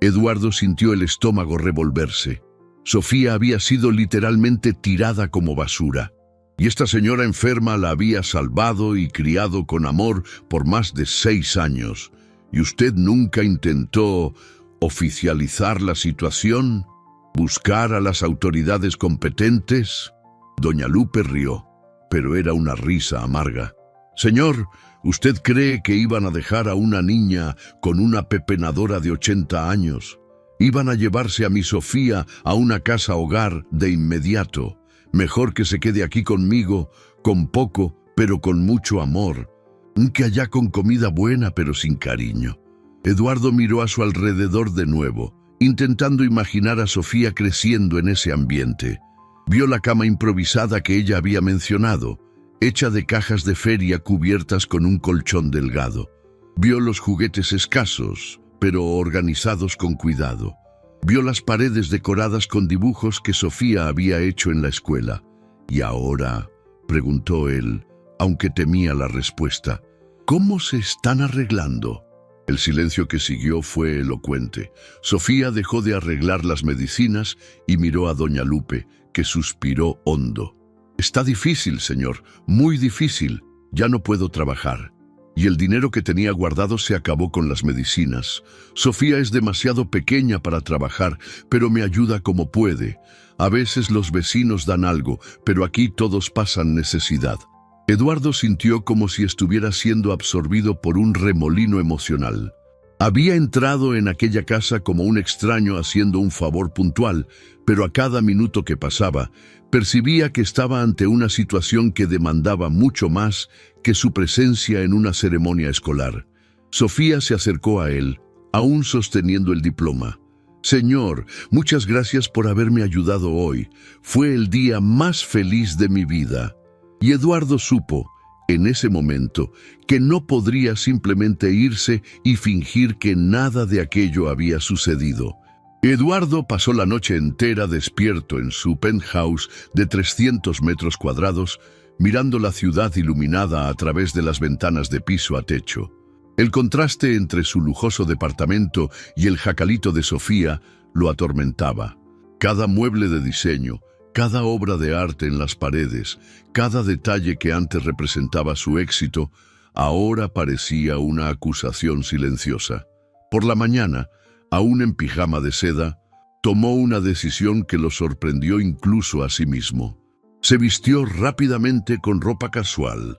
S1: Eduardo sintió el estómago revolverse. Sofía había sido literalmente tirada como basura. Y esta señora enferma la había salvado y criado con amor por más de 6 años. ¿Y usted nunca intentó oficializar la situación? ¿Buscar a las autoridades competentes? Doña Lupe rió, pero era una risa amarga. «Señor, ¿usted cree que iban a dejar a una niña con una pepenadora de 80 años? Iban a llevarse a mi Sofía a una casa hogar de inmediato. Mejor que se quede aquí conmigo, con poco, pero con mucho amor. Que allá con comida buena, pero sin cariño». Eduardo miró a su alrededor de nuevo, intentando imaginar a Sofía creciendo en ese ambiente. Vio la cama improvisada que ella había mencionado, hecha de cajas de feria cubiertas con un colchón delgado. Vio los juguetes escasos, pero organizados con cuidado. Vio las paredes decoradas con dibujos que Sofía había hecho en la escuela. ¿Y ahora?, preguntó él, aunque temía la respuesta. ¿Cómo se están arreglando? El silencio que siguió fue elocuente. Sofía dejó de arreglar las medicinas y miró a doña Lupe, que suspiró hondo. Está difícil, señor, muy difícil. Ya no puedo trabajar. Y el dinero que tenía guardado se acabó con las medicinas. Sofía es demasiado pequeña para trabajar, pero me ayuda como puede. A veces los vecinos dan algo, pero aquí todos pasan necesidad. Eduardo sintió como si estuviera siendo absorbido por un remolino emocional. Había entrado en aquella casa como un extraño haciendo un favor puntual, pero a cada minuto que pasaba, percibía que estaba ante una situación que demandaba mucho más que su presencia en una ceremonia escolar. Sofía se acercó a él, aún sosteniendo el diploma. Señor, muchas gracias por haberme ayudado hoy. Fue el día más feliz de mi vida. Y Eduardo supo, en ese momento, que no podría simplemente irse y fingir que nada de aquello había sucedido. Eduardo pasó la noche entera despierto en su penthouse de 300 metros cuadrados, mirando la ciudad iluminada a través de las ventanas de piso a techo. El contraste entre su lujoso departamento y el jacalito de Sofía lo atormentaba. Cada mueble de diseño, cada obra de arte en las paredes, cada detalle que antes representaba su éxito, ahora parecía una acusación silenciosa. Por la mañana, aún en pijama de seda, tomó una decisión que lo sorprendió incluso a sí mismo. Se vistió rápidamente con ropa casual,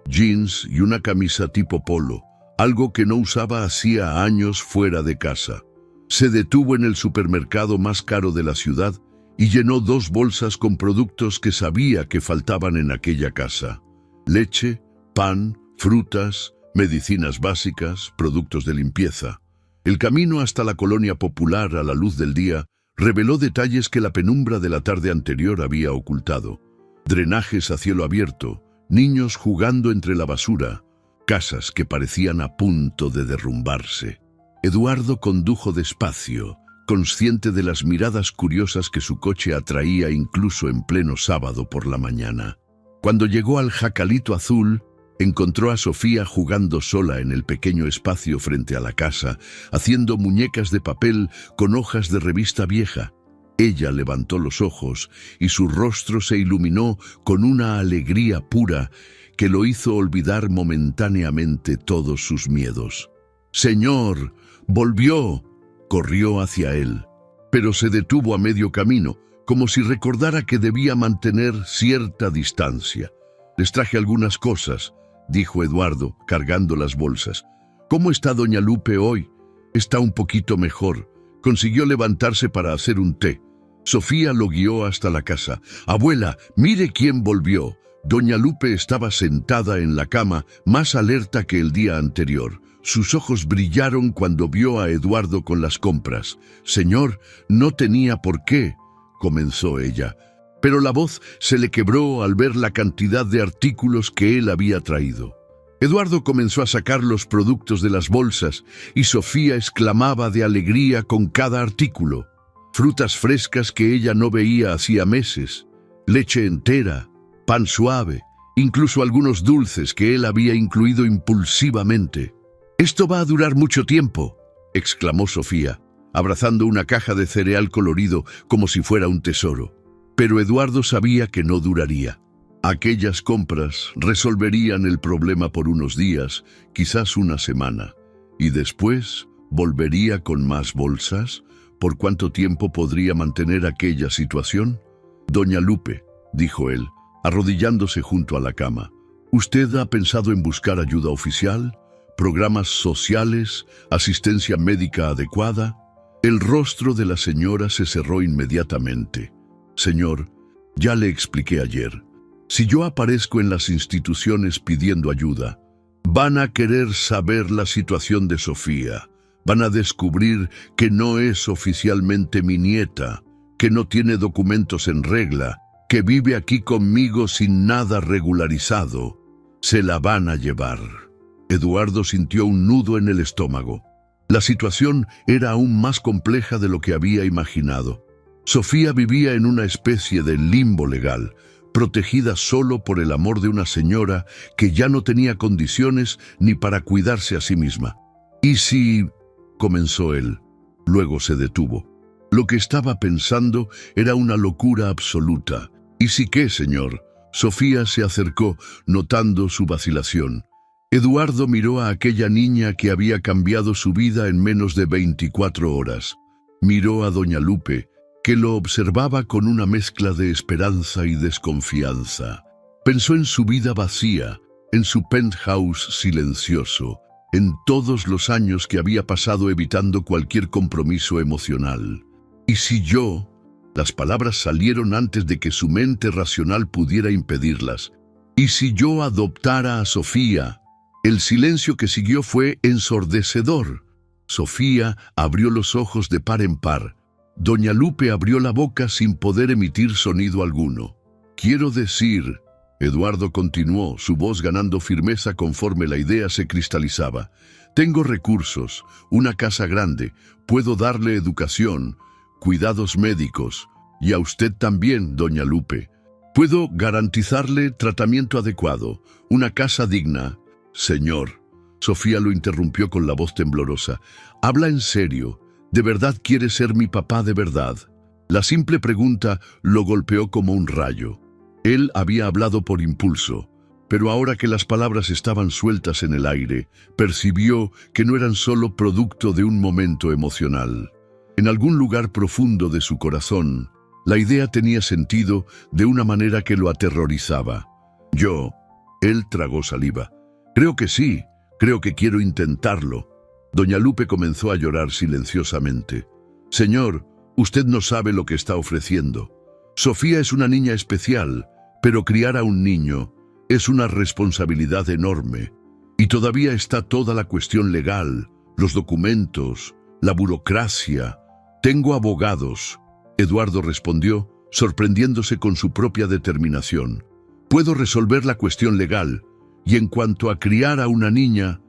S1: jeans y una camisa tipo polo, algo que no usaba hacía años fuera de casa. Se detuvo en el supermercado más caro de la ciudad y llenó 2 bolsas con productos que sabía que faltaban en aquella casa. Leche, pan, frutas, medicinas básicas, productos de limpieza. El camino hasta la colonia popular a la luz del día reveló detalles que la penumbra de la tarde anterior había ocultado. Drenajes a cielo abierto, niños jugando entre la basura, casas que parecían a punto de derrumbarse. Eduardo condujo despacio, consciente de las miradas curiosas que su coche atraía incluso en pleno sábado por la mañana. Cuando llegó al jacalito azul, encontró a Sofía jugando sola en el pequeño espacio frente a la casa, haciendo muñecas de papel con hojas de revista vieja. Ella levantó los ojos y su rostro se iluminó con una alegría pura que lo hizo olvidar momentáneamente todos sus miedos. «Señor, volvió», corrió hacia él, pero se detuvo a medio camino, como si recordara que debía mantener cierta distancia. «Les traje algunas cosas», dijo Eduardo, cargando las bolsas. «¿Cómo está doña Lupe hoy?» «Está un poquito mejor. Consiguió levantarse para hacer un té». Sofía lo guió hasta la casa. «Abuela, mire quién volvió». Doña Lupe estaba sentada en la cama, más alerta que el día anterior. Sus ojos brillaron cuando vio a Eduardo con las compras. «Señor, no tenía por qué», comenzó ella, pero la voz se le quebró al ver la cantidad de artículos que él había traído. Eduardo comenzó a sacar los productos de las bolsas y Sofía exclamaba de alegría con cada artículo. Frutas frescas que ella no veía hacía meses, leche entera, pan suave, incluso algunos dulces que él había incluido impulsivamente. «Esto va a durar mucho tiempo», exclamó Sofía, abrazando una caja de cereal colorido como si fuera un tesoro. Pero Eduardo sabía que no duraría. Aquellas compras resolverían el problema por unos días, quizás una semana. Y después, ¿volvería con más bolsas? ¿Por cuánto tiempo podría mantener aquella situación? «Doña Lupe», dijo él, arrodillándose junto a la cama, «¿usted ha pensado en buscar ayuda oficial? ¿Programas sociales? ¿Asistencia médica adecuada?» El rostro de la señora se cerró inmediatamente. «Señor, ya le expliqué ayer. Si yo aparezco en las instituciones pidiendo ayuda, van a querer saber la situación de Sofía. Van a descubrir que no es oficialmente mi nieta, que no tiene documentos en regla, que vive aquí conmigo sin nada regularizado. Se la van a llevar». Eduardo sintió un nudo en el estómago. La situación era aún más compleja de lo que había imaginado. Sofía vivía en una especie de limbo legal, protegida solo por el amor de una señora que ya no tenía condiciones ni para cuidarse a sí misma. «¿Y si...?» comenzó él. Luego se detuvo. Lo que estaba pensando era una locura absoluta. «¿Y si qué, señor?» Sofía se acercó, notando su vacilación. Eduardo miró a aquella niña que había cambiado su vida en menos de 24 horas. Miró a doña Lupe, que lo observaba con una mezcla de esperanza y desconfianza. Pensó en su vida vacía, en su penthouse silencioso, en todos los años que había pasado evitando cualquier compromiso emocional. «¿Y si yo...?» Las palabras salieron antes de que su mente racional pudiera impedirlas. «¿Y si yo adoptara a Sofía?» El silencio que siguió fue ensordecedor. Sofía abrió los ojos de par en par. Doña Lupe abrió la boca sin poder emitir sonido alguno. «Quiero decir...» Eduardo continuó, su voz ganando firmeza conforme la idea se cristalizaba. «Tengo recursos, una casa grande, puedo darle educación, cuidados médicos, y a usted también, doña Lupe. Puedo garantizarle tratamiento adecuado, una casa digna». «Señor», Sofía lo interrumpió con la voz temblorosa, «habla en serio. ¿De verdad quiere ser mi papá de verdad?» La simple pregunta lo golpeó como un rayo. Él había hablado por impulso, pero ahora que las palabras estaban sueltas en el aire, percibió que no eran solo producto de un momento emocional. En algún lugar profundo de su corazón, la idea tenía sentido de una manera que lo aterrorizaba. Él tragó saliva. «Creo que sí, creo que quiero intentarlo». Doña Lupe comenzó a llorar silenciosamente. «Señor, usted no sabe lo que está ofreciendo. Sofía es una niña especial, pero criar a un niño es una responsabilidad enorme. Y todavía está toda la cuestión legal, los documentos, la burocracia. Tengo abogados». Eduardo respondió, sorprendiéndose con su propia determinación. «Puedo resolver la cuestión legal, y en cuanto a criar a una niña,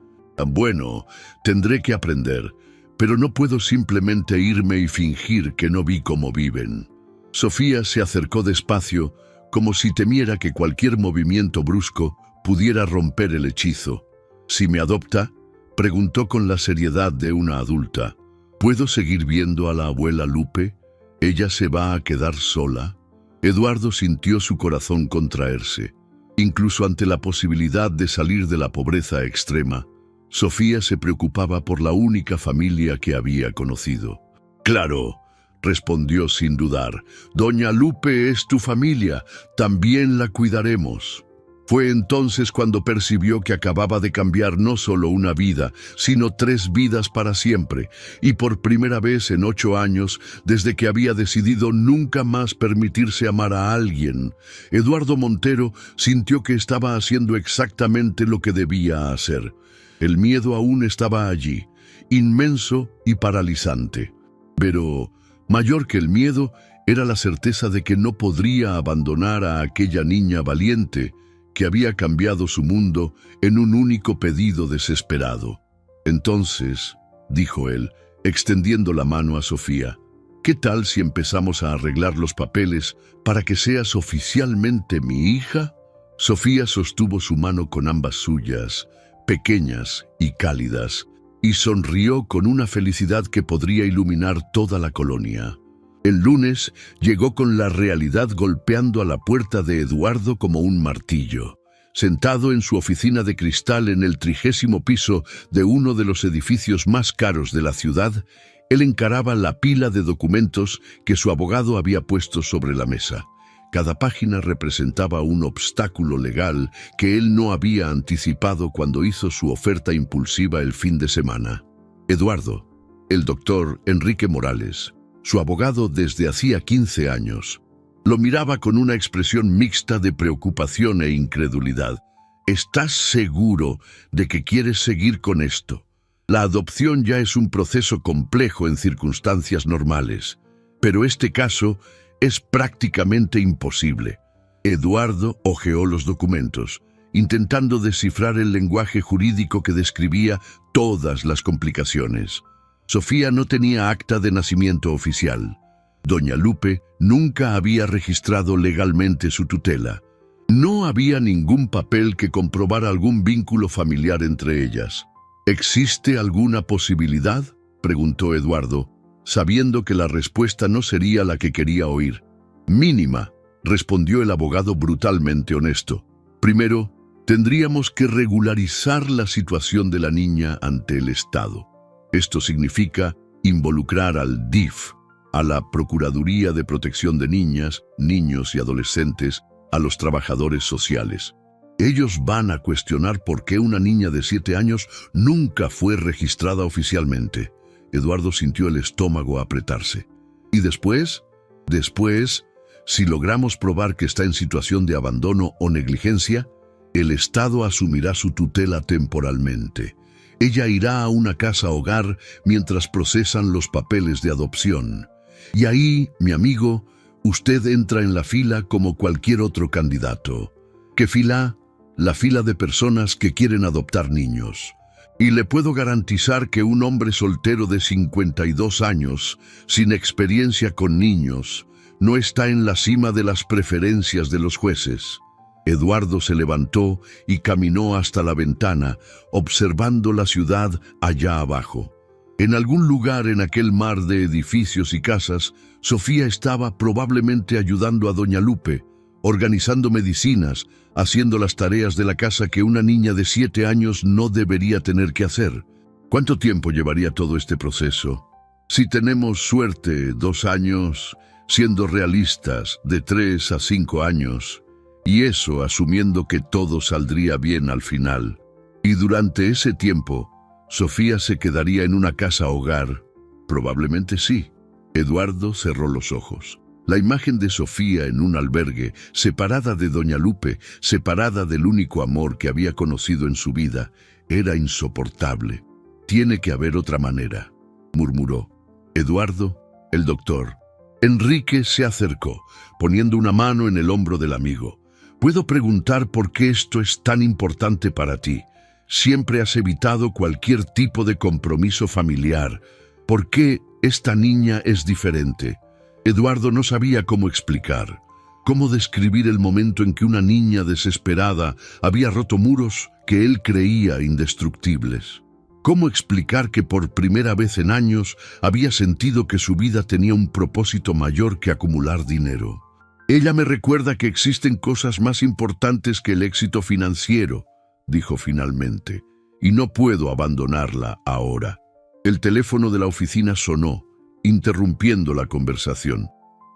S1: bueno, tendré que aprender, pero no puedo simplemente irme y fingir que no vi cómo viven». Sofía se acercó despacio, como si temiera que cualquier movimiento brusco pudiera romper el hechizo. «¿Si me adopta?», preguntó con la seriedad de una adulta. «¿Puedo seguir viendo a la abuela Lupe? ¿Ella se va a quedar sola?» Eduardo sintió su corazón contraerse. Incluso ante la posibilidad de salir de la pobreza extrema, Sofía se preocupaba por la única familia que había conocido. «Claro», respondió sin dudar, «Doña Lupe es tu familia, también la cuidaremos». Fue entonces cuando percibió que acababa de cambiar no solo una vida, sino 3 vidas para siempre, y por primera vez en 8 años, desde que había decidido nunca más permitirse amar a alguien, Eduardo Montero sintió que estaba haciendo exactamente lo que debía hacer. El miedo aún estaba allí, inmenso y paralizante. Pero, mayor que el miedo, era la certeza de que no podría abandonar a aquella niña valiente que había cambiado su mundo en un único pedido desesperado. «Entonces», dijo él, extendiendo la mano a Sofía, «¿qué tal si empezamos a arreglar los papeles para que seas oficialmente mi hija?» Sofía sostuvo su mano con ambas suyas, pequeñas y cálidas, y sonrió con una felicidad que podría iluminar toda la colonia. El lunes llegó con la realidad golpeando a la puerta de Eduardo como un martillo. Sentado en su oficina de cristal en el 30º piso de uno de los edificios más caros de la ciudad, él encaraba la pila de documentos que su abogado había puesto sobre la mesa. Cada página representaba un obstáculo legal que él no había anticipado cuando hizo su oferta impulsiva el fin de semana. Eduardo, el doctor Enrique Morales, su abogado desde hacía 15 años, lo miraba con una expresión mixta de preocupación e incredulidad. «¿Estás seguro de que quieres seguir con esto? La adopción ya es un proceso complejo en circunstancias normales, pero este caso es prácticamente imposible». Eduardo hojeó los documentos, intentando descifrar el lenguaje jurídico que describía todas las complicaciones. Sofía no tenía acta de nacimiento oficial. Doña Lupe nunca había registrado legalmente su tutela. No había ningún papel que comprobara algún vínculo familiar entre ellas. ¿Existe alguna posibilidad?, preguntó Eduardo, sabiendo que la respuesta no sería la que quería oír. Mínima, respondió el abogado brutalmente honesto. Primero, tendríamos que regularizar la situación de la niña ante el Estado. Esto significa involucrar al DIF, a la Procuraduría de Protección de Niñas, Niños y Adolescentes, a los trabajadores sociales. Ellos van a cuestionar por qué una niña de 7 años nunca fue registrada oficialmente. Eduardo sintió el estómago apretarse. ¿Y después? Después, si logramos probar que está en situación de abandono o negligencia, el Estado asumirá su tutela temporalmente. Ella irá a una casa hogar mientras procesan los papeles de adopción. Y ahí, mi amigo, usted entra en la fila como cualquier otro candidato. ¿Qué fila? La fila de personas que quieren adoptar niños. Y le puedo garantizar que un hombre soltero de 52 años, sin experiencia con niños, no está en la cima de las preferencias de los jueces. Eduardo se levantó y caminó hasta la ventana, observando la ciudad allá abajo. En algún lugar en aquel mar de edificios y casas, Sofía estaba probablemente ayudando a Doña Lupe, organizando medicinas, haciendo las tareas de la casa que una niña de 7 años no debería tener que hacer. ¿Cuánto tiempo llevaría todo este proceso? Si tenemos suerte, 2 años, siendo realistas, de 3 a 5 años. Y eso asumiendo que todo saldría bien al final. Y durante ese tiempo, Sofía se quedaría en una casa hogar. Probablemente sí. Eduardo cerró los ojos. La imagen de Sofía en un albergue, separada de Doña Lupe, separada del único amor que había conocido en su vida, era insoportable. Tiene que haber otra manera, murmuró. Eduardo, el doctor. Enrique se acercó, poniendo una mano en el hombro del amigo. ¿Puedo preguntar por qué esto es tan importante para ti? Siempre has evitado cualquier tipo de compromiso familiar. ¿Por qué esta niña es diferente? Eduardo no sabía cómo explicar, cómo describir el momento en que una niña desesperada había roto muros que él creía indestructibles. Cómo explicar que por primera vez en años había sentido que su vida tenía un propósito mayor que acumular dinero. Ella me recuerda que existen cosas más importantes que el éxito financiero, dijo finalmente, y no puedo abandonarla ahora. El teléfono de la oficina sonó, interrumpiendo la conversación.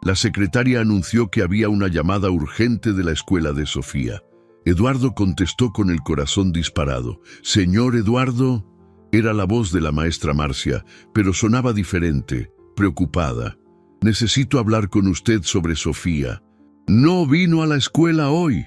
S1: La secretaria anunció que había una llamada urgente de la escuela de Sofía. Eduardo contestó con el corazón disparado. «Señor Eduardo», era la voz de la maestra Marcia, pero sonaba diferente, preocupada. «Necesito hablar con usted sobre Sofía». «No vino a la escuela hoy».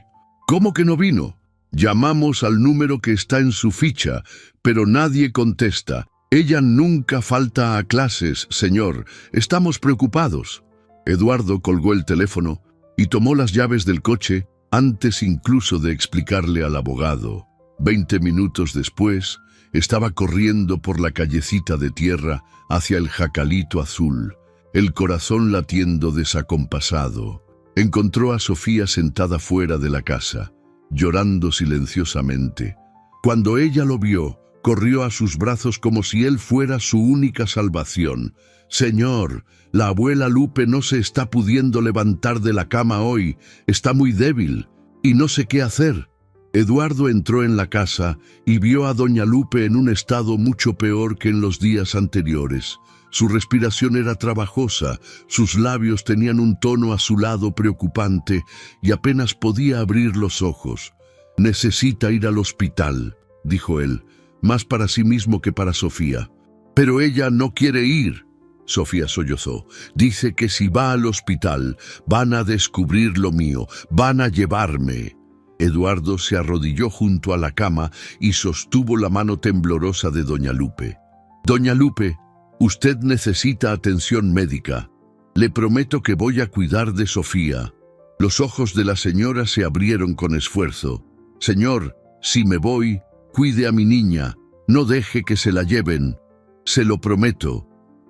S1: «¿Cómo que no vino?» «Llamamos al número que está en su ficha, pero nadie contesta. Ella nunca falta a clases, señor. Estamos preocupados». Eduardo colgó el teléfono y tomó las llaves del coche antes incluso de explicarle al abogado. 20 minutos después, estaba corriendo por la callecita de tierra hacia el jacalito azul, el corazón latiendo desacompasado. Encontró a Sofía sentada fuera de la casa, llorando silenciosamente. Cuando ella lo vio, corrió a sus brazos como si él fuera su única salvación. «Señor, la abuela Lupe no se está pudiendo levantar de la cama hoy, está muy débil, y no sé qué hacer». Eduardo entró en la casa y vio a Doña Lupe en un estado mucho peor que en los días anteriores. Su respiración era trabajosa, sus labios tenían un tono azulado preocupante y apenas podía abrir los ojos. «Necesita ir al hospital», dijo él, más para sí mismo que para Sofía. «Pero ella no quiere ir». Sofía sollozó. «Dice que si va al hospital, van a descubrir lo mío, van a llevarme». Eduardo se arrodilló junto a la cama y sostuvo la mano temblorosa de Doña Lupe. «Doña Lupe, usted necesita atención médica. Le prometo que voy a cuidar de Sofía». Los ojos de la señora se abrieron con esfuerzo. «Señor, si me voy, cuide a mi niña, no deje que se la lleven». «Se lo prometo»,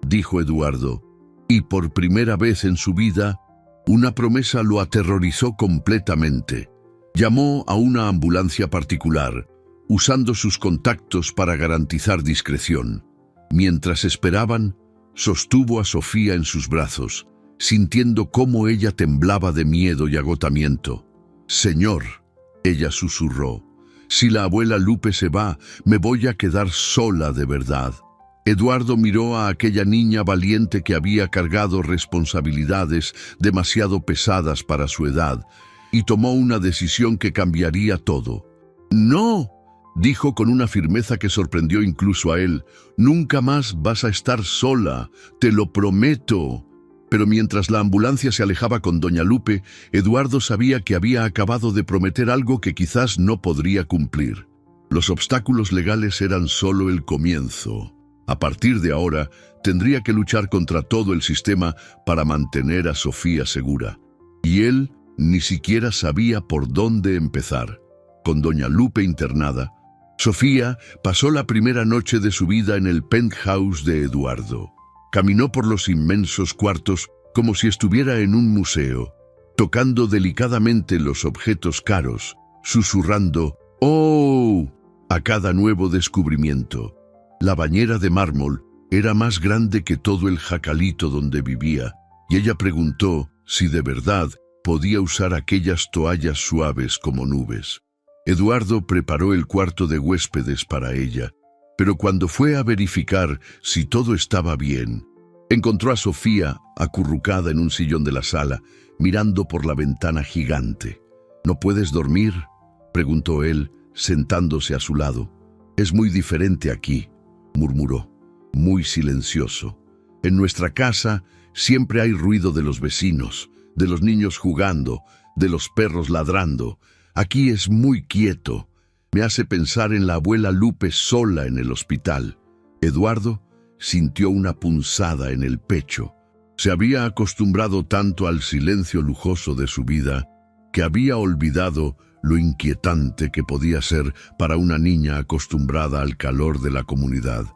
S1: dijo Eduardo. Y por primera vez en su vida, una promesa lo aterrorizó completamente. Llamó a una ambulancia particular, usando sus contactos para garantizar discreción. Mientras esperaban, sostuvo a Sofía en sus brazos, sintiendo cómo ella temblaba de miedo y agotamiento. «Señor», ella susurró, «si la abuela Lupe se va, me voy a quedar sola de verdad». Eduardo miró a aquella niña valiente que había cargado responsabilidades demasiado pesadas para su edad y tomó una decisión que cambiaría todo. «No», dijo con una firmeza que sorprendió incluso a él, «nunca más vas a estar sola, te lo prometo». Pero mientras la ambulancia se alejaba con doña Lupe, Eduardo sabía que había acabado de prometer algo que quizás no podría cumplir. Los obstáculos legales eran solo el comienzo. A partir de ahora, tendría que luchar contra todo el sistema para mantener a Sofía segura. Y él ni siquiera sabía por dónde empezar. Con doña Lupe internada, Sofía pasó la primera noche de su vida en el penthouse de Eduardo. Caminó por los inmensos cuartos como si estuviera en un museo, tocando delicadamente los objetos caros, susurrando «¡Oh!» a cada nuevo descubrimiento. La bañera de mármol era más grande que todo el jacalito donde vivía, y ella preguntó si de verdad podía usar aquellas toallas suaves como nubes. Eduardo preparó el cuarto de huéspedes para ella, pero cuando fue a verificar si todo estaba bien, encontró a Sofía acurrucada en un sillón de la sala, mirando por la ventana gigante. «¿No puedes dormir?», preguntó él, sentándose a su lado. «Es muy diferente aquí», murmuró, muy silencioso. «En nuestra casa siempre hay ruido de los vecinos, de los niños jugando, de los perros ladrando. Aquí es muy quieto. Me hace pensar en la abuela Lupe sola en el hospital». Eduardo sintió una punzada en el pecho. Se había acostumbrado tanto al silencio lujoso de su vida que había olvidado lo inquietante que podía ser para una niña acostumbrada al calor de la comunidad.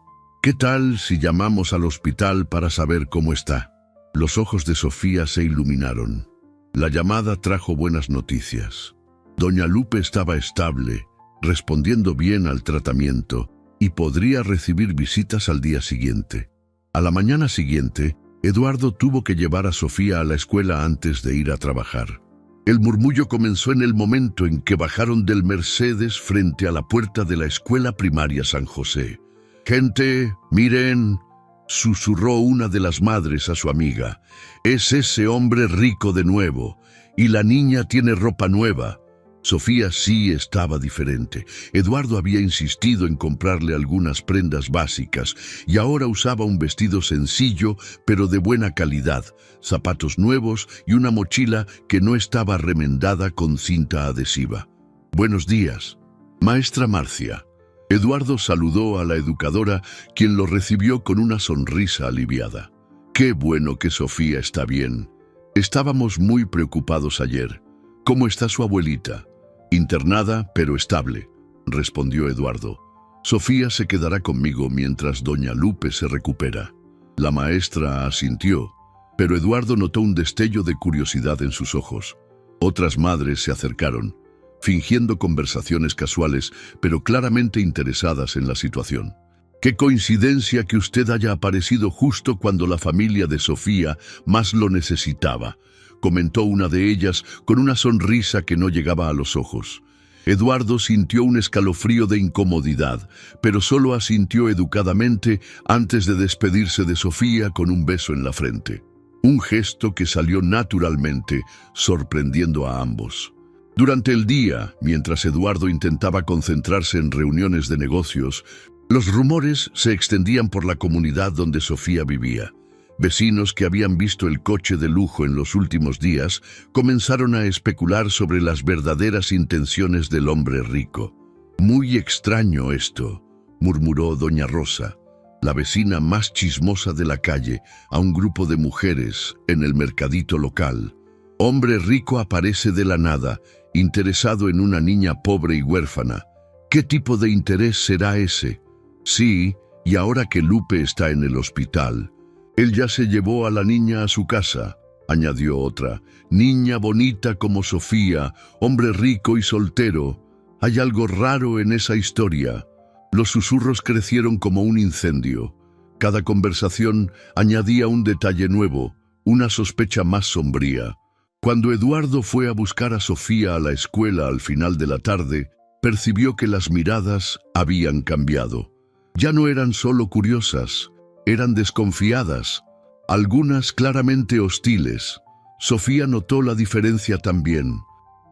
S1: «¿Qué tal si llamamos al hospital para saber cómo está?». Los ojos de Sofía se iluminaron. La llamada trajo buenas noticias. Doña Lupe estaba estable, respondiendo bien al tratamiento, y podría recibir visitas al día siguiente. A la mañana siguiente, Eduardo tuvo que llevar a Sofía a la escuela antes de ir a trabajar. El murmullo comenzó en el momento en que bajaron del Mercedes frente a la puerta de la escuela primaria San José. «Gente, miren», susurró una de las madres a su amiga. «Es ese hombre rico de nuevo, y la niña tiene ropa nueva». Sofía sí estaba diferente. Eduardo había insistido en comprarle algunas prendas básicas y ahora usaba un vestido sencillo pero de buena calidad, zapatos nuevos y una mochila que no estaba remendada con cinta adhesiva. «Buenos días, maestra Marcia». Eduardo saludó a la educadora, quien lo recibió con una sonrisa aliviada. «Qué bueno que Sofía está bien. Estábamos muy preocupados ayer. ¿Cómo está su abuelita?» «Internada, pero estable», respondió Eduardo. «Sofía se quedará conmigo mientras doña Lupe se recupera». La maestra asintió, pero Eduardo notó un destello de curiosidad en sus ojos. Otras madres se acercaron, fingiendo conversaciones casuales, pero claramente interesadas en la situación. «Qué coincidencia que usted haya aparecido justo cuando la familia de Sofía más lo necesitaba», comentó una de ellas con una sonrisa que no llegaba a los ojos. Eduardo sintió un escalofrío de incomodidad, pero solo asintió educadamente antes de despedirse de Sofía con un beso en la frente. Un gesto que salió naturalmente, sorprendiendo a ambos. Durante el día, mientras Eduardo intentaba concentrarse en reuniones de negocios, los rumores se extendían por la comunidad donde Sofía vivía. Vecinos que habían visto el coche de lujo en los últimos días comenzaron a especular sobre las verdaderas intenciones del hombre rico. «Muy extraño esto», murmuró doña Rosa, la vecina más chismosa de la calle, a un grupo de mujeres en el mercadito local. «Hombre rico aparece de la nada, interesado en una niña pobre y huérfana. ¿Qué tipo de interés será ese? Sí, y ahora que Lupe está en el hospital, Él ya se llevó a la niña a su casa, añadió otra. Niña bonita como Sofía, hombre rico y soltero. Hay algo raro en esa historia. Los susurros crecieron como un incendio. Cada conversación añadía un detalle nuevo, una sospecha más sombría. Cuando Eduardo fue a buscar a Sofía a la escuela al final de la tarde, percibió que las miradas habían cambiado. Ya no eran solo curiosas, eran desconfiadas, algunas claramente hostiles. Sofía notó la diferencia también.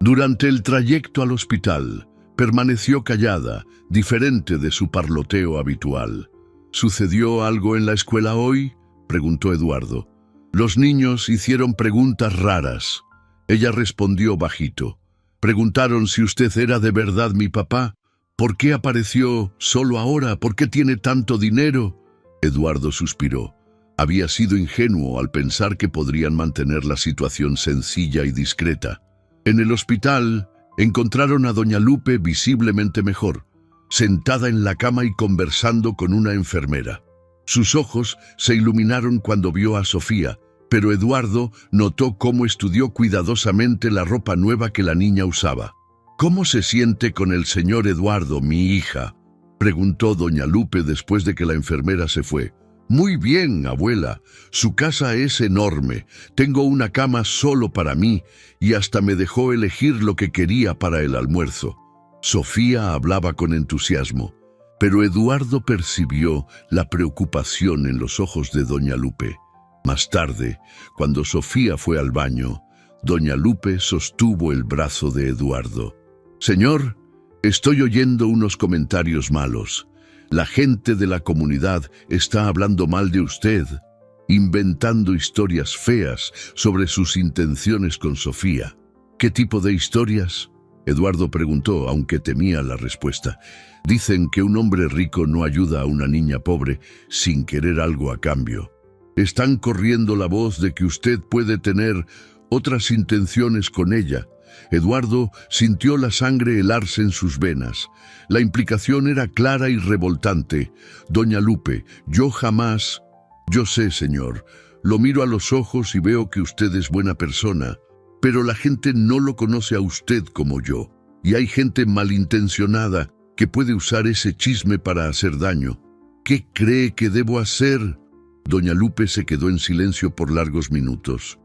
S1: Durante el trayecto al hospital, permaneció callada, diferente de su parloteo habitual. ¿Sucedió algo en la escuela hoy?, preguntó Eduardo. Los niños hicieron preguntas raras. Ella respondió bajito. Preguntaron si usted era de verdad mi papá. ¿Por qué apareció solo ahora? ¿Por qué tiene tanto dinero? Eduardo suspiró. Había sido ingenuo al pensar que podrían mantener la situación sencilla y discreta. En el hospital encontraron a doña Lupe visiblemente mejor, sentada en la cama y conversando con una enfermera. Sus ojos se iluminaron cuando vio a Sofía, pero Eduardo notó cómo estudió cuidadosamente la ropa nueva que la niña usaba. ¿Cómo se siente con el señor Eduardo, mi hija?, preguntó doña Lupe después de que la enfermera se fue. Muy bien, abuela. Su casa es enorme. Tengo una cama solo para mí y hasta me dejó elegir lo que quería para el almuerzo. Sofía hablaba con entusiasmo, pero Eduardo percibió la preocupación en los ojos de doña Lupe. Más tarde, cuando Sofía fue al baño, doña Lupe sostuvo el brazo de Eduardo. Señor, estoy oyendo unos comentarios malos. La gente de la comunidad está hablando mal de usted, inventando historias feas sobre sus intenciones con Sofía. ¿Qué tipo de historias?, Eduardo preguntó, aunque temía la respuesta. Dicen que un hombre rico no ayuda a una niña pobre sin querer algo a cambio. Están corriendo la voz de que usted puede tener otras intenciones con ella. Eduardo sintió la sangre helarse en sus venas. La implicación era clara y revoltante. Doña Lupe, yo jamás... Yo sé, señor, lo miro a los ojos y veo que usted es buena persona, pero la gente no lo conoce a usted como yo, y hay gente malintencionada que puede usar ese chisme para hacer daño. ¿Qué cree que debo hacer? Doña Lupe se quedó en silencio por largos minutos.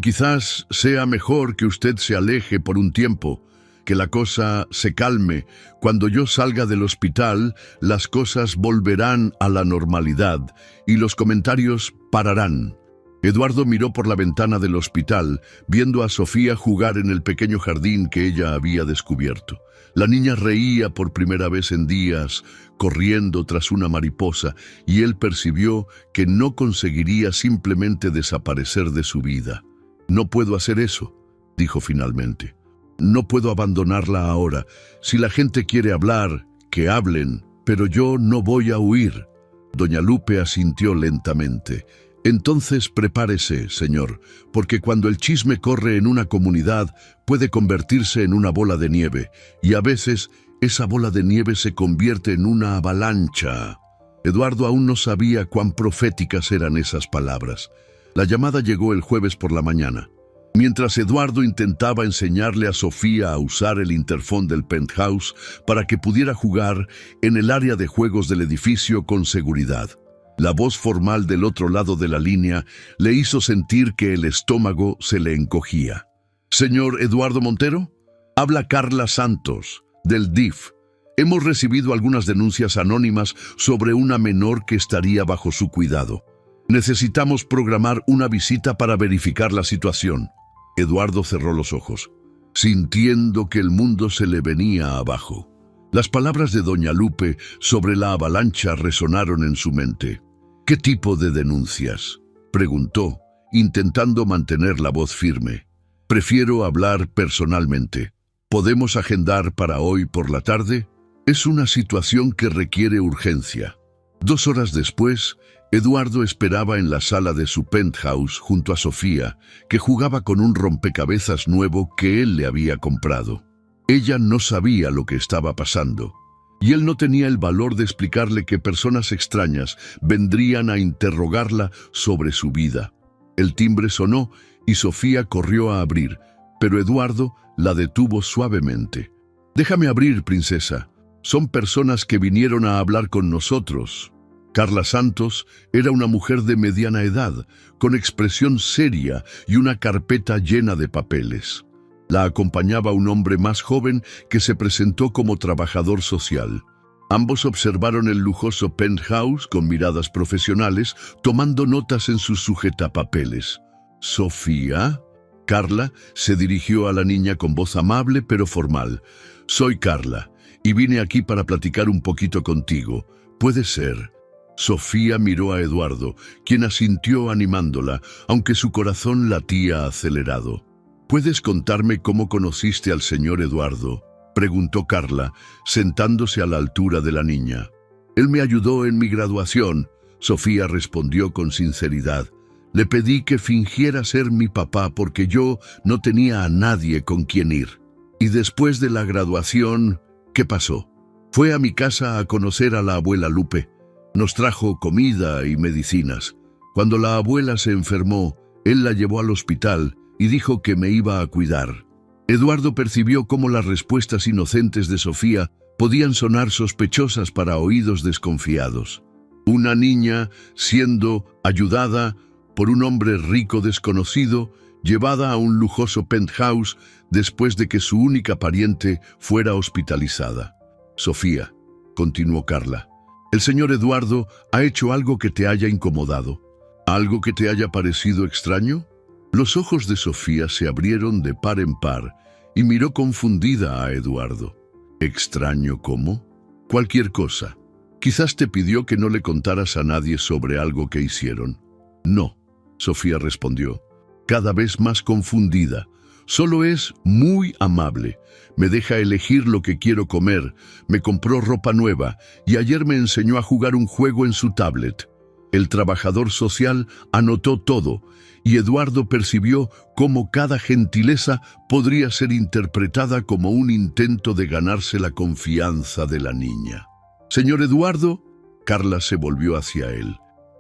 S1: Quizás sea mejor que usted se aleje por un tiempo, que la cosa se calme. Cuando yo salga del hospital, las cosas volverán a la normalidad y los comentarios pararán. Eduardo miró por la ventana del hospital, viendo a Sofía jugar en el pequeño jardín que ella había descubierto. La niña reía por primera vez en días, corriendo tras una mariposa, y él percibió que no conseguiría simplemente desaparecer de su vida. No puedo hacer eso, dijo finalmente. No puedo abandonarla ahora. Si la gente quiere hablar, que hablen, pero yo no voy a huir. Doña Lupe asintió lentamente. Entonces prepárese, señor, porque cuando el chisme corre en una comunidad puede convertirse en una bola de nieve, y a veces esa bola de nieve se convierte en una avalancha. Eduardo aún no sabía cuán proféticas eran esas palabras. La llamada llegó el jueves por la mañana. Mientras Eduardo intentaba enseñarle a Sofía a usar el interfón del penthouse para que pudiera jugar en el área de juegos del edificio con seguridad. La voz formal del otro lado de la línea le hizo sentir que el estómago se le encogía. «Señor Eduardo Montero, habla Carla Santos, del DIF. Hemos recibido algunas denuncias anónimas sobre una menor que estaría bajo su cuidado. Necesitamos programar una visita para verificar la situación». Eduardo cerró los ojos, sintiendo que el mundo se le venía abajo. Las palabras de doña Lupe sobre la avalancha resonaron en su mente. «¿Qué tipo de denuncias?», preguntó, intentando mantener la voz firme. «Prefiero hablar personalmente. ¿Podemos agendar para hoy por la tarde? Es una situación que requiere urgencia». 2 horas después, Eduardo esperaba en la sala de su penthouse junto a Sofía, que jugaba con un rompecabezas nuevo que él le había comprado. Ella no sabía lo que estaba pasando. y él no tenía el valor de explicarle que personas extrañas vendrían a interrogarla sobre su vida. El timbre sonó y Sofía corrió a abrir, pero Eduardo la detuvo suavemente. «Déjame abrir, princesa. Son personas que vinieron a hablar con nosotros». Carla Santos era una mujer de mediana edad, con expresión seria y una carpeta llena de papeles. La acompañaba un hombre más joven que se presentó como trabajador social. Ambos observaron el lujoso penthouse con miradas profesionales, tomando notas en sus sujetapapeles. «¿Sofía?» Carla se dirigió a la niña con voz amable pero formal. «Soy Carla, y vine aquí para platicar un poquito contigo. ¿Puede ser?» Sofía miró a Eduardo, quien asintió animándola, aunque su corazón latía acelerado. «¿Puedes contarme cómo conociste al señor Eduardo?», preguntó Carla, sentándose a la altura de la niña. «Él me ayudó en mi graduación», Sofía respondió con sinceridad. «Le pedí que fingiera ser mi papá porque yo no tenía a nadie con quien ir. Y después de la graduación, ¿qué pasó? Fue a mi casa a conocer a la abuela Lupe. Nos trajo comida y medicinas. Cuando la abuela se enfermó, él la llevó al hospital y dijo que me iba a cuidar». Eduardo percibió cómo las respuestas inocentes de Sofía podían sonar sospechosas para oídos desconfiados. Una niña siendo ayudada por un hombre rico desconocido, llevada a un lujoso penthouse después de que su única pariente fuera hospitalizada. «Sofía», continuó Carla, «el señor Eduardo ha hecho algo que te haya incomodado. ¿Algo que te haya parecido extraño?» Los ojos de Sofía se abrieron de par en par y miró confundida a Eduardo. «¿Extraño cómo?» «Cualquier cosa. Quizás te pidió que no le contaras a nadie sobre algo que hicieron». «No», Sofía respondió, cada vez más confundida. «Solo es muy amable. Me deja elegir lo que quiero comer, me compró ropa nueva y ayer me enseñó a jugar un juego en su tablet». El trabajador social anotó todo, y Eduardo percibió cómo cada gentileza podría ser interpretada como un intento de ganarse la confianza de la niña. «Señor Eduardo», Carla se volvió hacia él,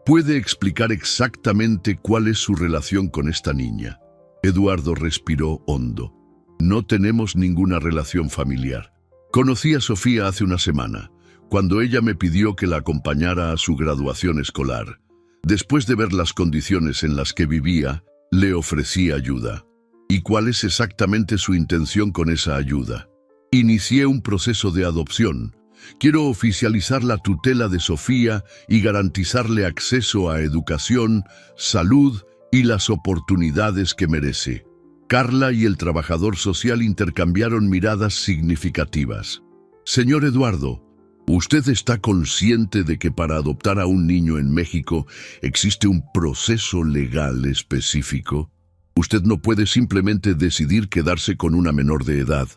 S1: «¿puede explicar exactamente cuál es su relación con esta niña?» Eduardo respiró hondo. «No tenemos ninguna relación familiar. Conocí a Sofía hace una semana, cuando ella me pidió que la acompañara a su graduación escolar. Después de ver las condiciones en las que vivía, le ofrecí ayuda». «¿Y cuál es exactamente su intención con esa ayuda?» «Inicié un proceso de adopción. Quiero oficializar la tutela de Sofía y garantizarle acceso a educación, salud y las oportunidades que merece». Carla y el trabajador social intercambiaron miradas significativas. «Señor Eduardo, ¿usted está consciente de que para adoptar a un niño en México existe un proceso legal específico? Usted no puede simplemente decidir quedarse con una menor de edad».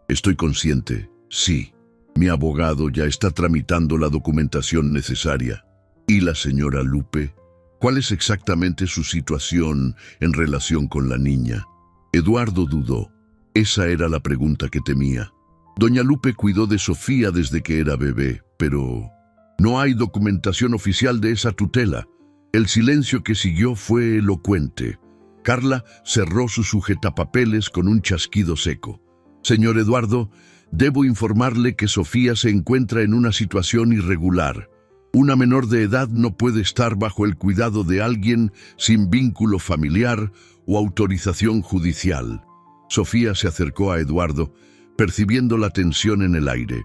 S1: «Estoy consciente, sí. Mi abogado ya está tramitando la documentación necesaria». «¿Y la señora Lupe? ¿Cuál es exactamente su situación en relación con la niña?» Eduardo dudó. Esa era la pregunta que temía. Doña Lupe cuidó de Sofía desde que era bebé, pero no hay documentación oficial de esa tutela. El silencio que siguió fue elocuente. Carla cerró su sujetapapeles con un chasquido seco. «Señor Eduardo, debo informarle que Sofía se encuentra en una situación irregular. Una menor de edad no puede estar bajo el cuidado de alguien sin vínculo familiar o autorización judicial». Sofía se acercó a Eduardo, percibiendo la tensión en el aire.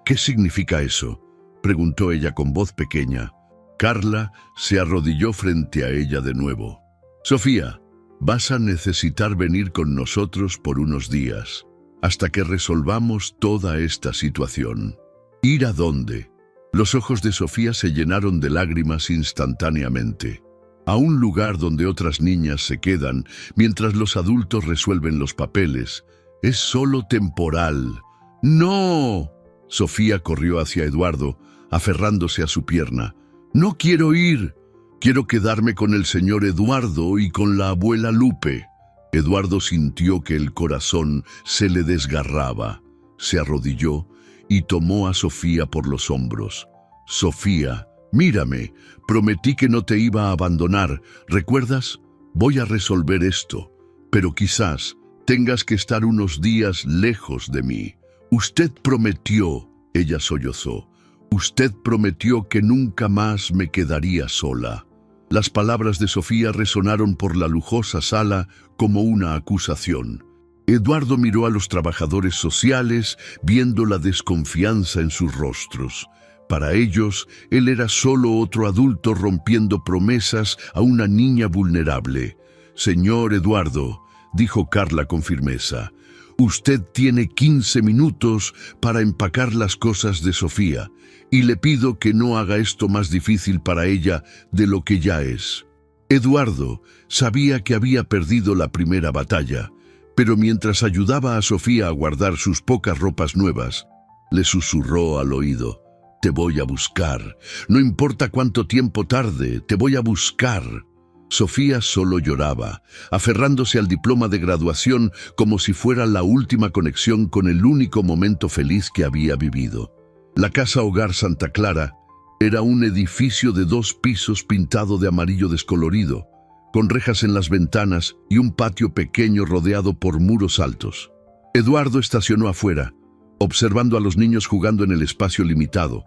S1: «¿Qué significa eso?», preguntó ella con voz pequeña. Carla se arrodilló frente a ella de nuevo. «Sofía, vas a necesitar venir con nosotros por unos días, hasta que resolvamos toda esta situación». «¿Ir a dónde?». Los ojos de Sofía se llenaron de lágrimas instantáneamente. «A un lugar donde otras niñas se quedan mientras los adultos resuelven los papeles. Es solo temporal». «¡No!». Sofía corrió hacia Eduardo, aferrándose a su pierna. «No quiero ir. Quiero quedarme con el señor Eduardo y con la abuela Lupe». Eduardo sintió que el corazón se le desgarraba. Se arrodilló y tomó a Sofía por los hombros. «Sofía, mírame, prometí que no te iba a abandonar, ¿recuerdas? Voy a resolver esto, pero quizás tengas que estar unos días lejos de mí. Usted prometió», ella sollozó, «usted prometió que nunca más me quedaría sola». Las palabras de Sofía resonaron por la lujosa sala como una acusación. Eduardo miró a los trabajadores sociales, viendo la desconfianza en sus rostros. Para ellos, él era solo otro adulto rompiendo promesas a una niña vulnerable. «Señor Eduardo», dijo Carla con firmeza, «usted tiene 15 minutos para empacar las cosas de Sofía, y le pido que no haga esto más difícil para ella de lo que ya es». Eduardo sabía que había perdido la primera batalla, pero mientras ayudaba a Sofía a guardar sus pocas ropas nuevas, le susurró al oído: «Te voy a buscar. No importa cuánto tiempo tarde, te voy a buscar». Sofía solo lloraba, aferrándose al diploma de graduación como si fuera la última conexión con el único momento feliz que había vivido. La casa hogar Santa Clara era un edificio de 2 pisos pintado de amarillo descolorido, con rejas en las ventanas y un patio pequeño rodeado por muros altos. Eduardo estacionó afuera, observando a los niños jugando en el espacio limitado,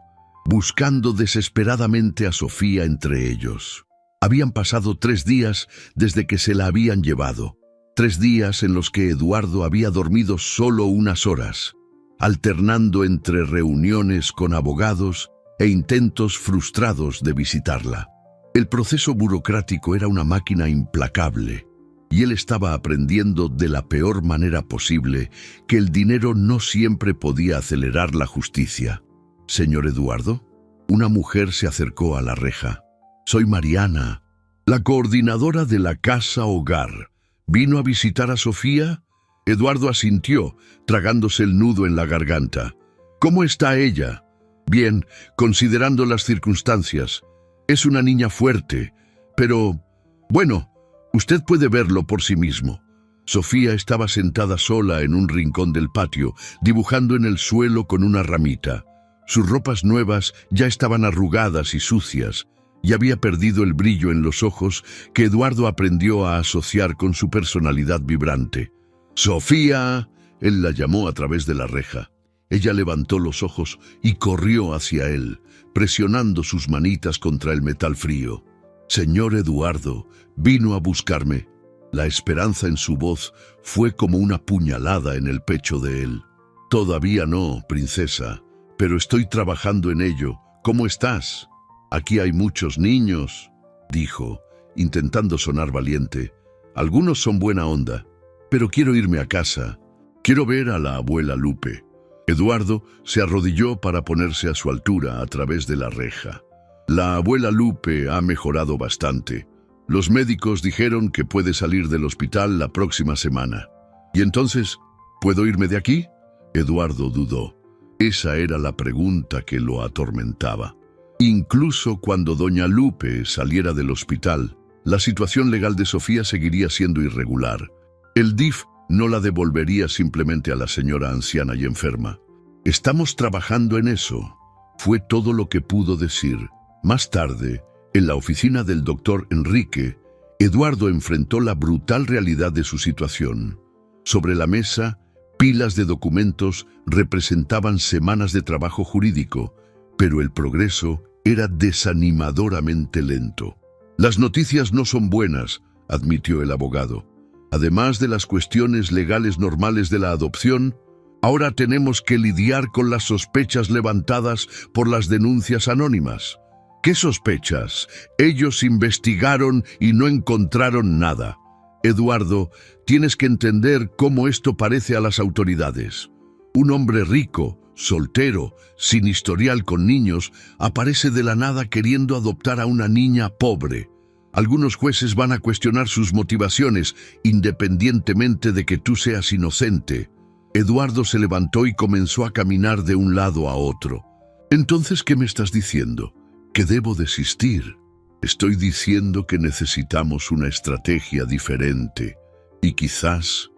S1: buscando desesperadamente a Sofía entre ellos. Habían pasado 3 días desde que se la habían llevado, 3 días en los que Eduardo había dormido solo unas horas, alternando entre reuniones con abogados e intentos frustrados de visitarla. El proceso burocrático era una máquina implacable, y él estaba aprendiendo de la peor manera posible que el dinero no siempre podía acelerar la justicia. «Señor Eduardo», una mujer se acercó a la reja. «Soy Mariana, la coordinadora de la casa hogar. ¿Vino a visitar a Sofía?» Eduardo asintió, tragándose el nudo en la garganta. «¿Cómo está ella?» «Bien, considerando las circunstancias. Es una niña fuerte, pero... bueno, usted puede verlo por sí mismo». Sofía estaba sentada sola en un rincón del patio, dibujando en el suelo con una ramita. Sus ropas nuevas ya estaban arrugadas y sucias, y había perdido el brillo en los ojos que Eduardo aprendió a asociar con su personalidad vibrante. «¡Sofía!», él la llamó a través de la reja. Ella levantó los ojos y corrió hacia él, presionando sus manitas contra el metal frío. «Señor Eduardo, vino a buscarme». La esperanza en su voz fue como una puñalada en el pecho de él. «Todavía no, princesa, pero estoy trabajando en ello. ¿Cómo estás?» «Aquí hay muchos niños», dijo, intentando sonar valiente. «Algunos son buena onda, pero quiero irme a casa. Quiero ver a la abuela Lupe». Eduardo se arrodilló para ponerse a su altura a través de la reja. «La abuela Lupe ha mejorado bastante. Los médicos dijeron que puede salir del hospital la próxima semana». «¿Y entonces, puedo irme de aquí?» Eduardo dudó. Esa era la pregunta que lo atormentaba. Incluso cuando doña Lupe saliera del hospital, la situación legal de Sofía seguiría siendo irregular. El DIF no la devolvería simplemente a la señora anciana y enferma. «Estamos trabajando en eso», fue todo lo que pudo decir. Más tarde, en la oficina del doctor Enrique, Eduardo enfrentó la brutal realidad de su situación. Sobre la mesa, pilas de documentos representaban semanas de trabajo jurídico, pero el progreso era desanimadoramente lento. «Las noticias no son buenas», admitió el abogado. «Además de las cuestiones legales normales de la adopción, ahora tenemos que lidiar con las sospechas levantadas por las denuncias anónimas». «¿Qué sospechas? Ellos investigaron y no encontraron nada». «Eduardo, tienes que entender cómo esto parece a las autoridades. Un hombre rico, soltero, sin historial con niños, aparece de la nada queriendo adoptar a una niña pobre. Algunos jueces van a cuestionar sus motivaciones, independientemente de que tú seas inocente». Eduardo se levantó y comenzó a caminar de un lado a otro. «¿Entonces qué me estás diciendo? ¿Que debo desistir?» «Estoy diciendo que necesitamos una estrategia diferente y quizás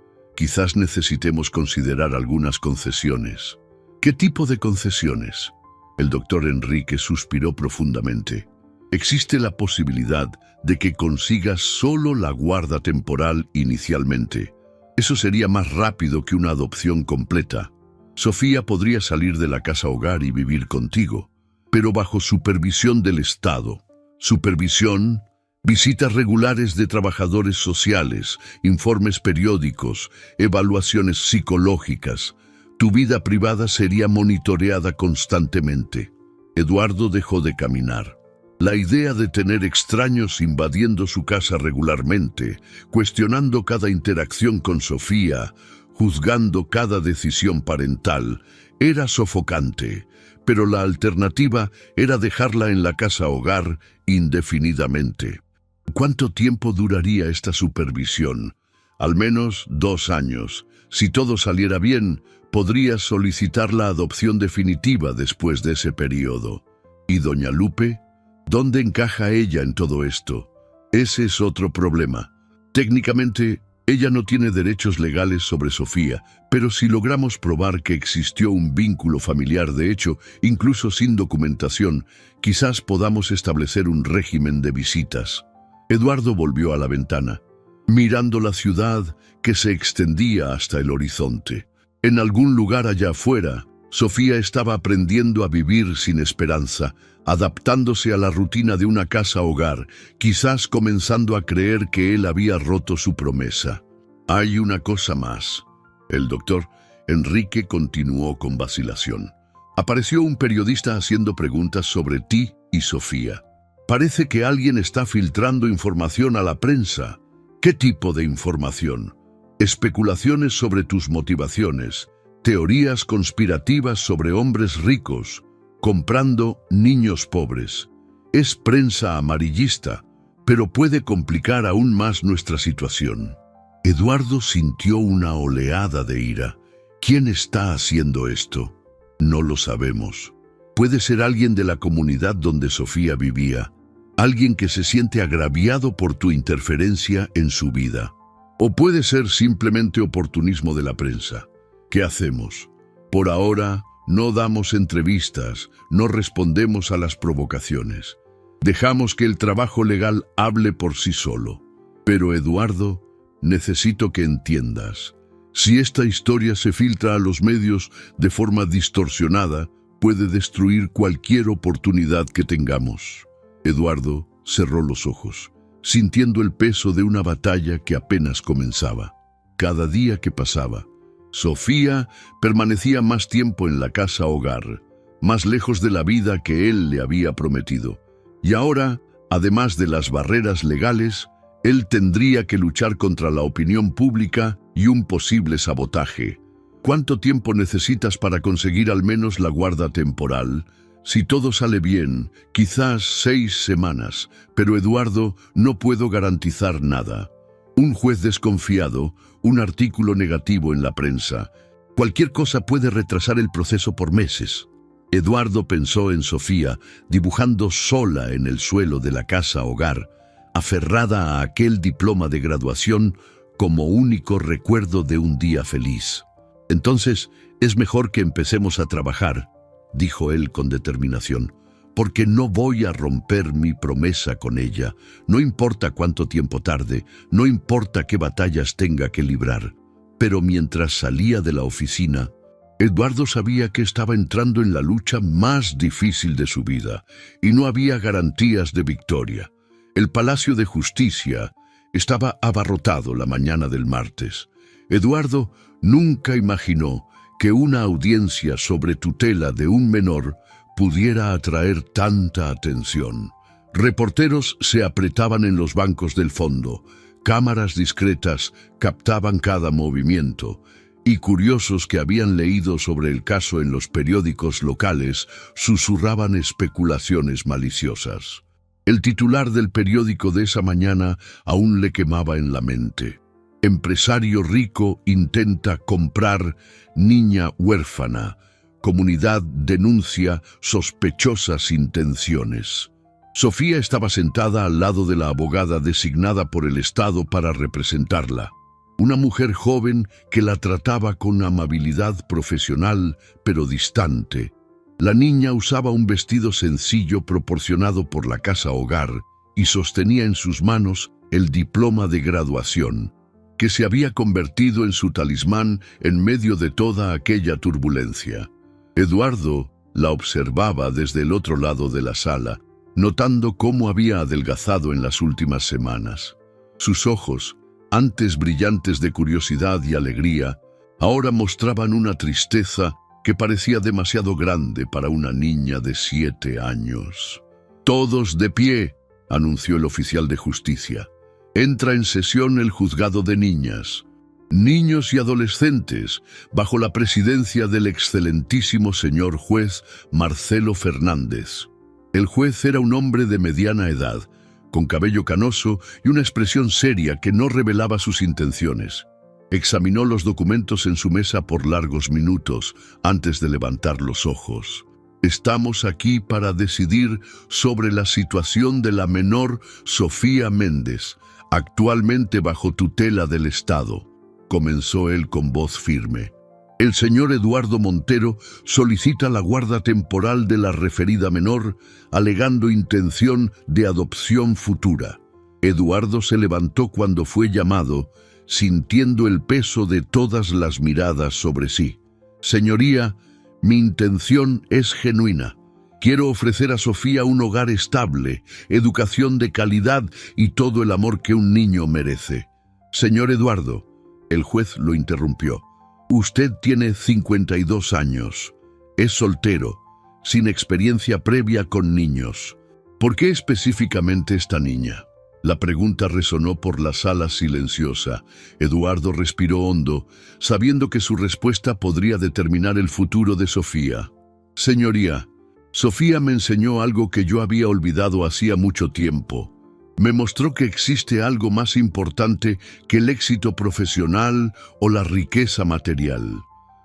S1: necesitemos considerar algunas concesiones. ¿Qué tipo de concesiones? El doctor Enrique suspiró profundamente. Existe la posibilidad de que consigas solo la guarda temporal inicialmente. Eso sería más rápido que una adopción completa. Sofía podría salir de la casa hogar y vivir contigo, pero bajo supervisión del Estado. Supervisión, visitas regulares de trabajadores sociales, informes periódicos, evaluaciones psicológicas. Tu vida privada sería monitoreada constantemente. Eduardo dejó de caminar. La idea de tener extraños invadiendo su casa regularmente, cuestionando cada interacción con Sofía, juzgando cada decisión parental, era sofocante, pero la alternativa era dejarla en la casa hogar indefinidamente. ¿Cuánto tiempo duraría esta supervisión? Al menos 2 años. Si todo saliera bien, podrías solicitar la adopción definitiva después de ese periodo. ¿Y doña Lupe? ¿Dónde encaja ella en todo esto? Ese es otro problema. Técnicamente, ella no tiene derechos legales sobre Sofía, pero si logramos probar que existió un vínculo familiar de hecho, incluso sin documentación, quizás podamos establecer un régimen de visitas. Eduardo volvió a la ventana, mirando la ciudad que se extendía hasta el horizonte. En algún lugar allá afuera, Sofía estaba aprendiendo a vivir sin esperanza, adaptándose a la rutina de una casa hogar, quizás comenzando a creer que él había roto su promesa. Hay una cosa más. El doctor Enrique continuó con vacilación. Apareció un periodista haciendo preguntas sobre ti y Sofía. Parece que alguien está filtrando información a la prensa. ¿Qué tipo de información? Especulaciones sobre tus motivaciones, teorías conspirativas sobre hombres ricos, comprando niños pobres. Es prensa amarillista, pero puede complicar aún más nuestra situación. Eduardo sintió una oleada de ira. ¿Quién está haciendo esto? No lo sabemos. Puede ser alguien de la comunidad donde Sofía vivía, alguien que se siente agraviado por tu interferencia en su vida. O puede ser simplemente oportunismo de la prensa. ¿Qué hacemos? Por ahora, no damos entrevistas, no respondemos a las provocaciones. Dejamos que el trabajo legal hable por sí solo. Pero Eduardo, necesito que entiendas. Si esta historia se filtra a los medios de forma distorsionada, puede destruir cualquier oportunidad que tengamos. Eduardo cerró los ojos, sintiendo el peso de una batalla que apenas comenzaba. Cada día que pasaba, Sofía permanecía más tiempo en la casa hogar, más lejos de la vida que él le había prometido. Y ahora, además de las barreras legales, él tendría que luchar contra la opinión pública y un posible sabotaje. ¿Cuánto tiempo necesitas para conseguir al menos la guarda temporal? Si todo sale bien, quizás 6 semanas, pero Eduardo, no puedo garantizar nada. Un juez desconfiado, un artículo negativo en la prensa. Cualquier cosa puede retrasar el proceso por meses. Eduardo pensó en Sofía, dibujando sola en el suelo de la casa hogar, aferrada a aquel diploma de graduación como único recuerdo de un día feliz. Entonces, es mejor que empecemos a trabajar, dijo él con determinación, porque no voy a romper mi promesa con ella. No importa cuánto tiempo tarde, no importa qué batallas tenga que librar. Pero mientras salía de la oficina, Eduardo sabía que estaba entrando en la lucha más difícil de su vida, y no había garantías de victoria. El Palacio de Justicia estaba abarrotado la mañana del martes. Eduardo nunca imaginó que una audiencia sobre tutela de un menor pudiera atraer tanta atención. Reporteros se apretaban en los bancos del fondo, cámaras discretas captaban cada movimiento, y curiosos que habían leído sobre el caso en los periódicos locales susurraban especulaciones maliciosas. El titular del periódico de esa mañana aún le quemaba en la mente. Empresario rico intenta comprar niña huérfana. Comunidad denuncia sospechosas intenciones. Sofía estaba sentada al lado de la abogada designada por el Estado para representarla. una mujer joven que la trataba con amabilidad profesional, pero distante. La niña usaba un vestido sencillo proporcionado por la casa hogar y sostenía en sus manos el diploma de graduación, que se había convertido en su talismán en medio de toda aquella turbulencia. Eduardo la observaba desde el otro lado de la sala, notando cómo había adelgazado en las últimas semanas. Sus ojos, antes brillantes de curiosidad y alegría, ahora mostraban una tristeza que parecía demasiado grande para una niña de 7 años. «Todos de pie», anunció el oficial de justicia. «Entra en sesión el juzgado de niñas, niños y adolescentes, bajo la presidencia del excelentísimo señor juez Marcelo Fernández». El juez era un hombre de mediana edad, con cabello canoso y una expresión seria que no revelaba sus intenciones. Examinó los documentos en su mesa por largos minutos antes de levantar los ojos. «Estamos aquí para decidir sobre la situación de la menor Sofía Méndez, actualmente bajo tutela del Estado», comenzó él con voz firme. «El señor Eduardo Montero solicita la guarda temporal de la referida menor, alegando intención de adopción futura». Eduardo se levantó cuando fue llamado, sintiendo el peso de todas las miradas sobre sí. «Señoría, mi intención es genuina. Quiero ofrecer a Sofía un hogar estable, educación de calidad y todo el amor que un niño merece». «Señor Eduardo», el juez lo interrumpió, «usted tiene 52 años, es soltero, sin experiencia previa con niños. ¿Por qué específicamente esta niña?». La pregunta resonó por la sala silenciosa. Eduardo respiró hondo, sabiendo que su respuesta podría determinar el futuro de Sofía. «Señoría, Sofía me enseñó algo que yo había olvidado hacía mucho tiempo. Me mostró que existe algo más importante que el éxito profesional o la riqueza material.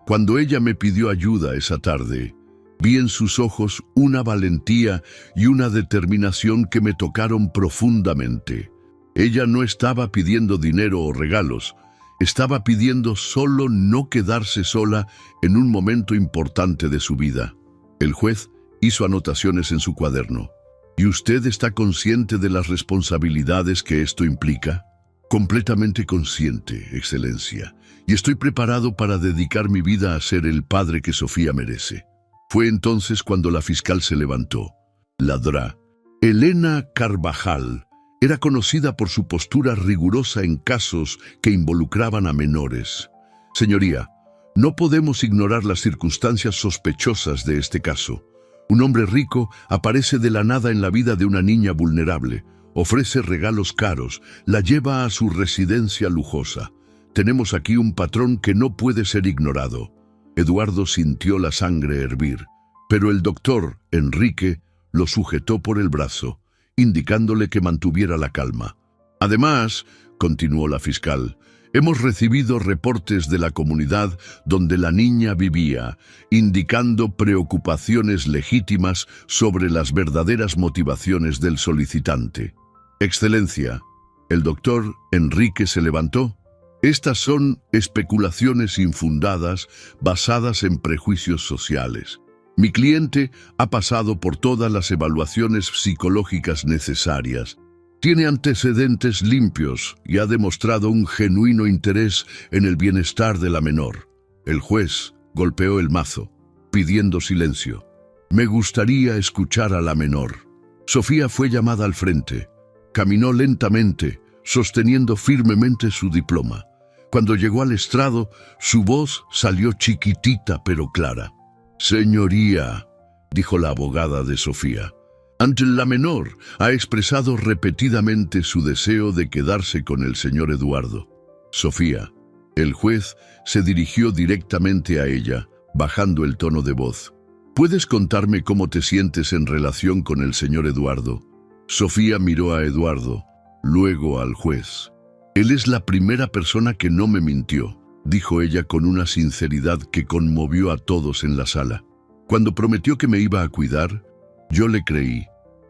S1: Cuando ella me pidió ayuda esa tarde, vi en sus ojos una valentía y una determinación que me tocaron profundamente. Ella no estaba pidiendo dinero o regalos, estaba pidiendo solo no quedarse sola en un momento importante de su vida». El juez hizo anotaciones en su cuaderno. «¿Y usted está consciente de las responsabilidades que esto implica?». «Completamente consciente, Excelencia, y estoy preparado para dedicar mi vida a ser el padre que Sofía merece». Fue entonces cuando la fiscal se levantó. La Dra. Elena Carvajal era conocida por su postura rigurosa en casos que involucraban a menores. «Señoría, no podemos ignorar las circunstancias sospechosas de este caso. Un hombre rico aparece de la nada en la vida de una niña vulnerable, ofrece regalos caros, la lleva a su residencia lujosa. Tenemos aquí un patrón que no puede ser ignorado». Eduardo sintió la sangre hervir, pero el doctor, Enrique, lo sujetó por el brazo, indicándole que mantuviera la calma. «Además», continuó la fiscal, «hemos recibido reportes de la comunidad donde la niña vivía, indicando preocupaciones legítimas sobre las verdaderas motivaciones del solicitante». «Excelencia», el doctor Enrique se levantó. «Estas son especulaciones infundadas basadas en prejuicios sociales. Mi cliente ha pasado por todas las evaluaciones psicológicas necesarias. Tiene antecedentes limpios y ha demostrado un genuino interés en el bienestar de la menor». El juez golpeó el mazo, pidiendo silencio. «Me gustaría escuchar a la menor». Sofía fue llamada al frente. Caminó lentamente, sosteniendo firmemente su diploma. Cuando llegó al estrado, su voz salió chiquitita pero clara. «Señoría», dijo la abogada de Sofía, «ante la menor ha expresado repetidamente su deseo de quedarse con el señor Eduardo». «Sofía». El juez se dirigió directamente a ella, bajando el tono de voz. «¿Puedes contarme cómo te sientes en relación con el señor Eduardo?». Sofía miró a Eduardo, luego al juez. «Él es la primera persona que no me mintió», dijo ella con una sinceridad que conmovió a todos en la sala. «Cuando prometió que me iba a cuidar, yo le creí,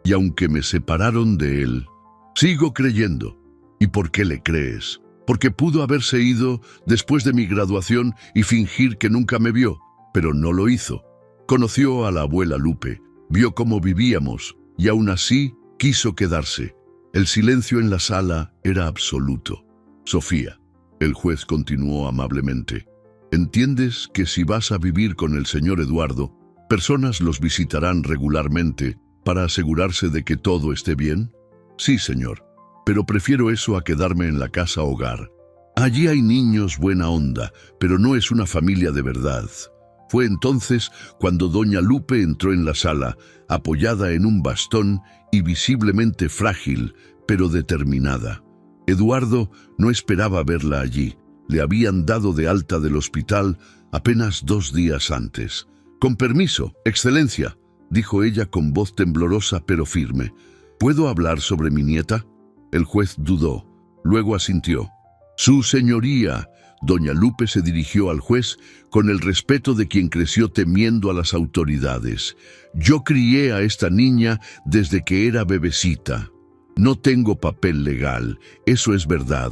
S1: y aunque me separaron de él, sigo creyendo». «¿Y por qué le crees?». porque pudo haberse ido después de mi graduación y fingir que nunca me vio, pero no lo hizo. Conoció a la abuela Lupe, vio cómo vivíamos y aún así quiso quedarse. El silencio en la sala era absoluto. Sofía, el juez continuó amablemente, ¿entiendes que si vas a vivir con el señor Eduardo, personas los visitarán regularmente para asegurarse de que todo esté bien? Sí, señor, pero prefiero eso a quedarme en la casa hogar. Allí hay niños buena onda, pero no es una familia de verdad. Fue entonces cuando doña Lupe entró en la sala, apoyada en un bastón y visiblemente frágil, pero determinada. Eduardo no esperaba verla allí. Le habían dado de alta del hospital apenas 2 días antes. «Con permiso, Excelencia», dijo ella con voz temblorosa pero firme. «¿Puedo hablar sobre mi nieta?» El juez dudó, luego asintió. «Su señoría». Doña Lupe se dirigió al juez con el respeto de quien creció temiendo a las autoridades. «Yo crié a esta niña desde que era bebecita. No tengo papel legal, eso es verdad,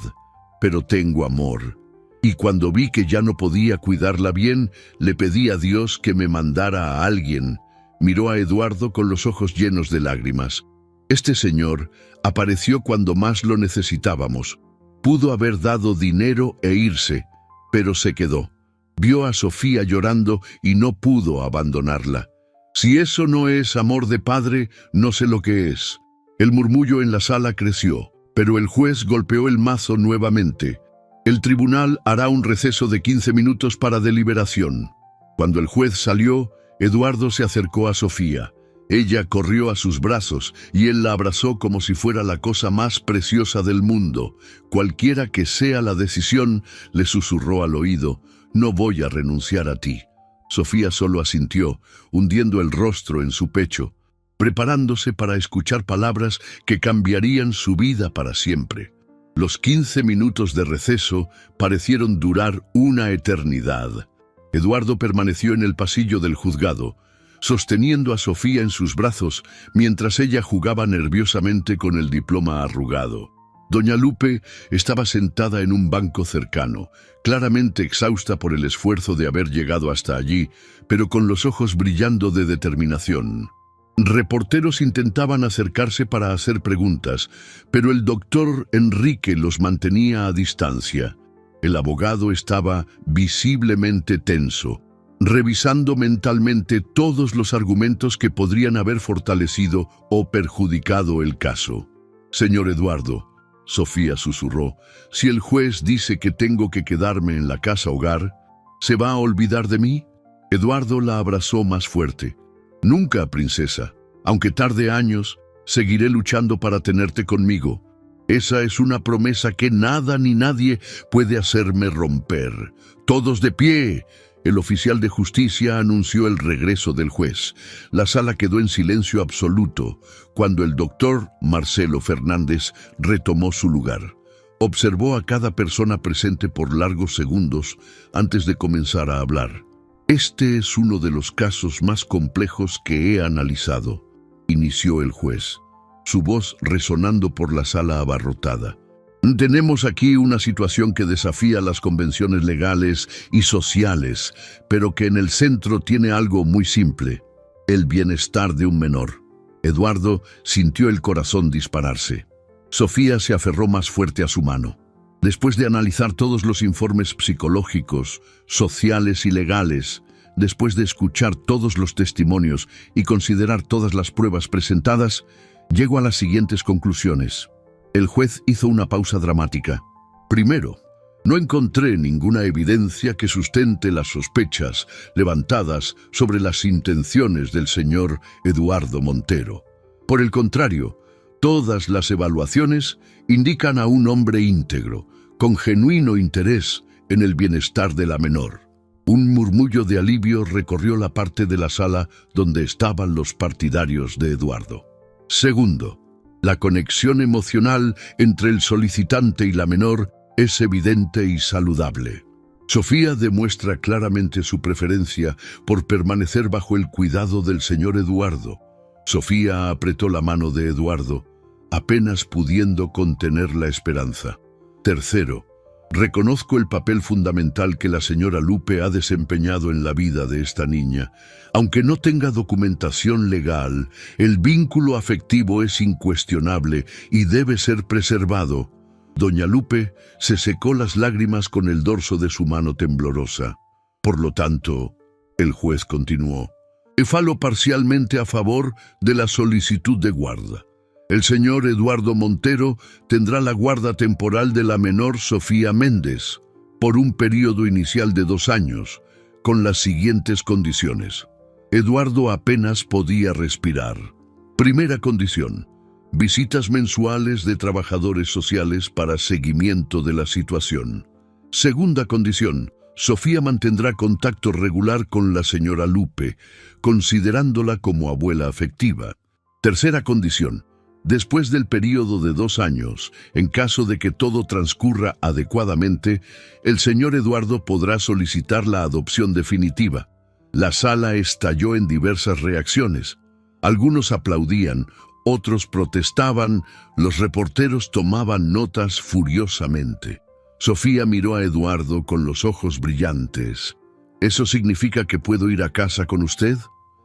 S1: pero tengo amor. Y cuando vi que ya no podía cuidarla bien, le pedí a Dios que me mandara a alguien». Miró a Eduardo con los ojos llenos de lágrimas. «Este señor apareció cuando más lo necesitábamos. Pudo haber dado dinero e irse, pero se quedó. Vio a Sofía llorando y no pudo abandonarla. Si eso no es amor de padre, no sé lo que es». El murmullo en la sala creció, pero el juez golpeó el mazo nuevamente. «El tribunal hará un receso de 15 minutos para deliberación». Cuando el juez salió, Eduardo se acercó a Sofía. Ella corrió a sus brazos y él la abrazó como si fuera la cosa más preciosa del mundo. «Cualquiera que sea la decisión», le susurró al oído, «no voy a renunciar a ti». Sofía solo asintió, hundiendo el rostro en su pecho, preparándose para escuchar palabras que cambiarían su vida para siempre. Los 15 minutos de receso parecieron durar una eternidad. Eduardo permaneció en el pasillo del juzgado, sosteniendo a Sofía en sus brazos mientras ella jugaba nerviosamente con el diploma arrugado. Doña Lupe estaba sentada en un banco cercano, claramente exhausta por el esfuerzo de haber llegado hasta allí, pero con los ojos brillando de determinación. Reporteros intentaban acercarse para hacer preguntas, pero el doctor Enrique los mantenía a distancia. El abogado estaba visiblemente tenso, revisando mentalmente todos los argumentos que podrían haber fortalecido o perjudicado el caso. «Señor Eduardo», Sofía susurró, «si el juez dice que tengo que quedarme en la casa hogar, ¿se va a olvidar de mí?» Eduardo la abrazó más fuerte. «Nunca, princesa. Aunque tarde años, seguiré luchando para tenerte conmigo. Esa es una promesa que nada ni nadie puede hacerme romper. Todos de pie». El oficial de justicia anunció el regreso del juez. La sala quedó en silencio absoluto cuando el doctor Marcelo Fernández retomó su lugar. Observó a cada persona presente por largos segundos antes de comenzar a hablar. «Este es uno de los casos más complejos que he analizado», inició el juez, su voz resonando por la sala abarrotada. «Tenemos aquí una situación que desafía las convenciones legales y sociales, pero que en el centro tiene algo muy simple: el bienestar de un menor». Eduardo sintió el corazón dispararse. Sofía se aferró más fuerte a su mano. Después de analizar todos los informes psicológicos, sociales y legales, después de escuchar todos los testimonios y considerar todas las pruebas presentadas, llegó a las siguientes conclusiones. El juez hizo una pausa dramática. «Primero, no encontré ninguna evidencia que sustente las sospechas levantadas sobre las intenciones del señor Eduardo Montero. Por el contrario, todas las evaluaciones indican a un hombre íntegro, con genuino interés en el bienestar de la menor». Un murmullo de alivio recorrió la parte de la sala donde estaban los partidarios de Eduardo. Segundo, la conexión emocional entre el solicitante y la menor es evidente y saludable. Sofía demuestra claramente su preferencia por permanecer bajo el cuidado del señor Eduardo. Sofía apretó la mano de Eduardo, apenas pudiendo contener la esperanza. Tercero, Reconozco el papel fundamental que la señora Lupe ha desempeñado en la vida de esta niña. Aunque no tenga documentación legal, el vínculo afectivo es incuestionable y debe ser preservado. Doña Lupe se secó las lágrimas con el dorso de su mano temblorosa. Por lo tanto, el juez continuó: falo parcialmente a favor de la solicitud de guarda. El señor Eduardo Montero tendrá la guarda temporal de la menor Sofía Méndez por un periodo inicial de 2 años, con las siguientes condiciones. Eduardo apenas podía respirar. Primera condición: visitas mensuales de trabajadores sociales para seguimiento de la situación. Segunda condición: Sofía mantendrá contacto regular con la señora Lupe, considerándola como abuela afectiva. Tercera condición: después del periodo de 2 años, en caso de que todo transcurra adecuadamente, el señor Eduardo podrá solicitar la adopción definitiva. La sala estalló en diversas reacciones. Algunos aplaudían, otros protestaban, los reporteros tomaban notas furiosamente. Sofía miró a Eduardo con los ojos brillantes. ¿Eso significa que puedo ir a casa con usted?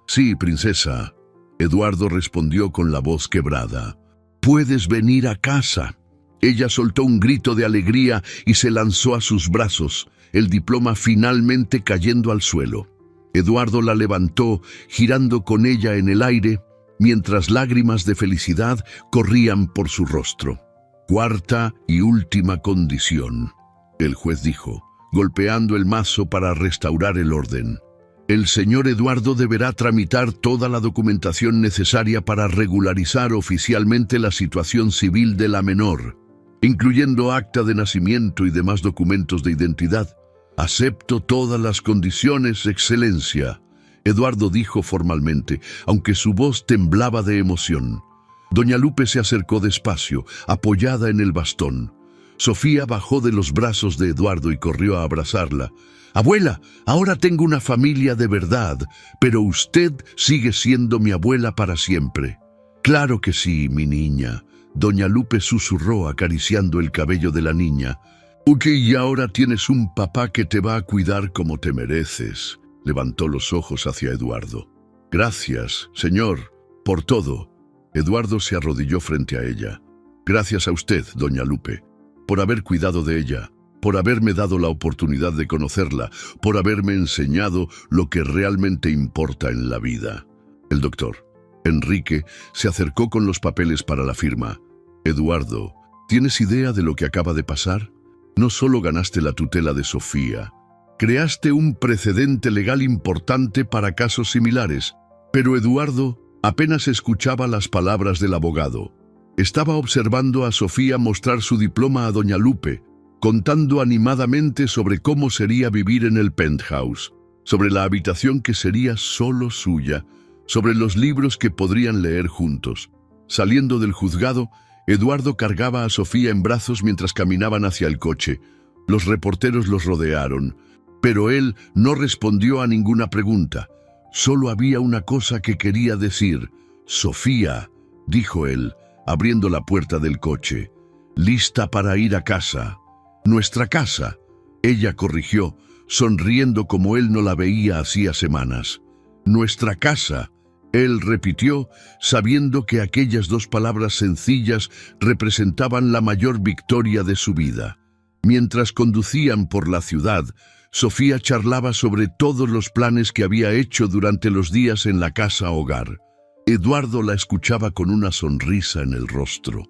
S1: Sí, princesa. Eduardo respondió con la voz quebrada. «Puedes venir a casa». Ella soltó un grito de alegría y se lanzó a sus brazos, el diploma finalmente cayendo al suelo. Eduardo la levantó, girando con ella en el aire, mientras lágrimas de felicidad corrían por su rostro. Cuarta y última condición, el juez dijo, golpeando el mazo para restaurar el orden. El señor Eduardo deberá tramitar toda la documentación necesaria para regularizar oficialmente la situación civil de la menor, incluyendo acta de nacimiento y demás documentos de identidad. Acepto todas las condiciones, Excelencia, Eduardo dijo formalmente, aunque su voz temblaba de emoción. Doña Lupe se acercó despacio, apoyada en el bastón. Sofía bajó de los brazos de Eduardo y corrió a abrazarla. «Abuela, ahora tengo una familia de verdad, pero usted sigue siendo mi abuela para siempre». «Claro que sí, mi niña», Doña Lupe susurró acariciando el cabello de la niña. «Y ahora tienes un papá que te va a cuidar como te mereces». Levantó los ojos hacia Eduardo. «Gracias, señor, por todo». Eduardo se arrodilló frente a ella. «Gracias a usted, Doña Lupe, por haber cuidado de ella, por haberme dado la oportunidad de conocerla, por haberme enseñado lo que realmente importa en la vida». El doctor, Enrique, se acercó con los papeles para la firma. «Eduardo, ¿tienes idea de lo que acaba de pasar? No solo ganaste la tutela de Sofía, creaste un precedente legal importante para casos similares». Pero Eduardo apenas escuchaba las palabras del abogado. Estaba observando a Sofía mostrar su diploma a Doña Lupe, contando animadamente sobre cómo sería vivir en el penthouse, sobre la habitación que sería solo suya, sobre los libros que podrían leer juntos. Saliendo del juzgado, Eduardo cargaba a Sofía en brazos mientras caminaban hacia el coche. Los reporteros los rodearon, pero él no respondió a ninguna pregunta. Solo había una cosa que quería decir. «Sofía», dijo él, abriendo la puerta del coche, «lista para ir a casa». «Nuestra casa», ella corrigió, sonriendo como él no la veía hacía semanas. «Nuestra casa», él repitió, sabiendo que aquellas 2 palabras sencillas representaban la mayor victoria de su vida. Mientras conducían por la ciudad, Sofía charlaba sobre todos los planes que había hecho durante los días en la casa hogar. Eduardo la escuchaba con una sonrisa en el rostro,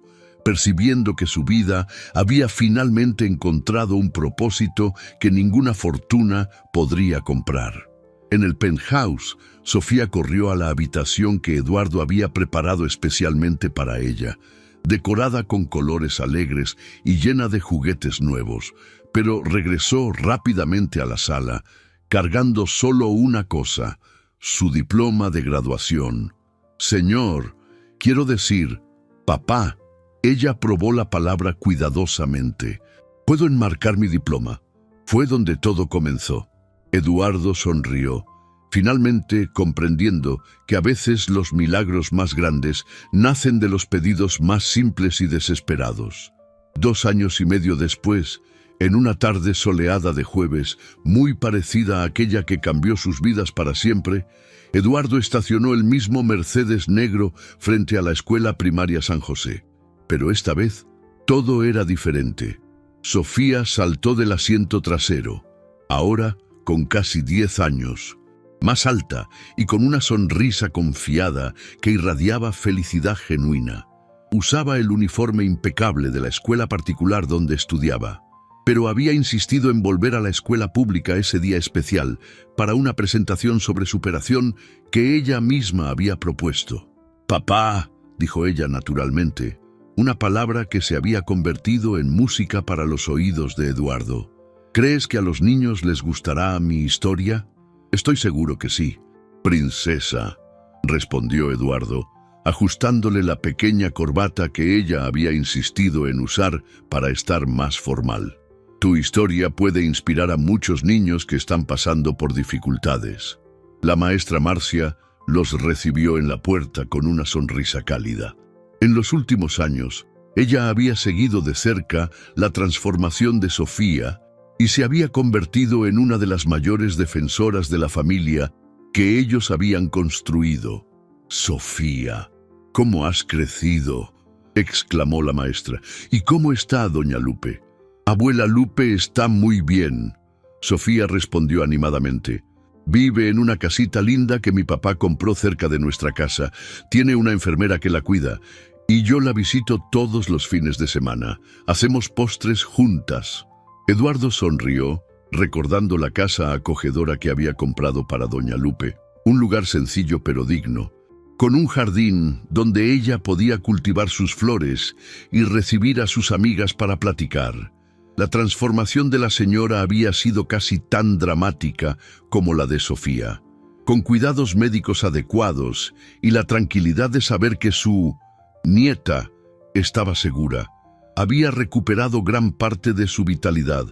S1: percibiendo que su vida había finalmente encontrado un propósito que ninguna fortuna podría comprar. En el penthouse, Sofía corrió a la habitación que Eduardo había preparado especialmente para ella, decorada con colores alegres y llena de juguetes nuevos, pero regresó rápidamente a la sala, cargando solo una cosa, su diploma de graduación. «Señor, quiero decir, papá». Ella probó la palabra cuidadosamente. «¿Puedo enmarcar mi diploma?» Fue donde todo comenzó. Eduardo sonrió, finalmente comprendiendo que a veces los milagros más grandes nacen de los pedidos más simples y desesperados. 2 años y medio después, En una tarde soleada de jueves, muy parecida a aquella que cambió sus vidas para siempre, Eduardo estacionó el mismo Mercedes negro frente a la escuela primaria San José. Pero esta vez, todo era diferente. Sofía saltó del asiento trasero, ahora con casi 10 años, más alta y con una sonrisa confiada que irradiaba felicidad genuina. Usaba el uniforme impecable de la escuela particular donde estudiaba, pero había insistido en volver a la escuela pública ese día especial para una presentación sobre superación que ella misma había propuesto. «Papá», dijo ella naturalmente, una palabra que se había convertido en música para los oídos de Eduardo. «¿Crees que a los niños les gustará mi historia?» «Estoy seguro que sí». «Princesa», respondió Eduardo, ajustándole la pequeña corbata que ella había insistido en usar para estar más formal. «Tu historia puede inspirar a muchos niños que están pasando por dificultades». La maestra Marcia los recibió en la puerta con una sonrisa cálida. En los últimos años, ella había seguido de cerca la transformación de Sofía y se había convertido en una de las mayores defensoras de la familia que ellos habían construido. «Sofía, ¿cómo has crecido?», exclamó la maestra. «¿Y cómo está doña Lupe?» «Abuela Lupe está muy bien», Sofía respondió animadamente. «Vive en una casita linda que mi papá compró cerca de nuestra casa. Tiene una enfermera que la cuida y yo la visito todos los fines de semana. Hacemos postres juntas». Eduardo sonrió, recordando la casa acogedora que había comprado para doña Lupe. Un lugar sencillo pero digno, con un jardín donde ella podía cultivar sus flores y recibir a sus amigas para platicar. La transformación de la señora había sido casi tan dramática como la de Sofía. Con cuidados médicos adecuados y la tranquilidad de saber que su nieta estaba segura, había recuperado gran parte de su vitalidad.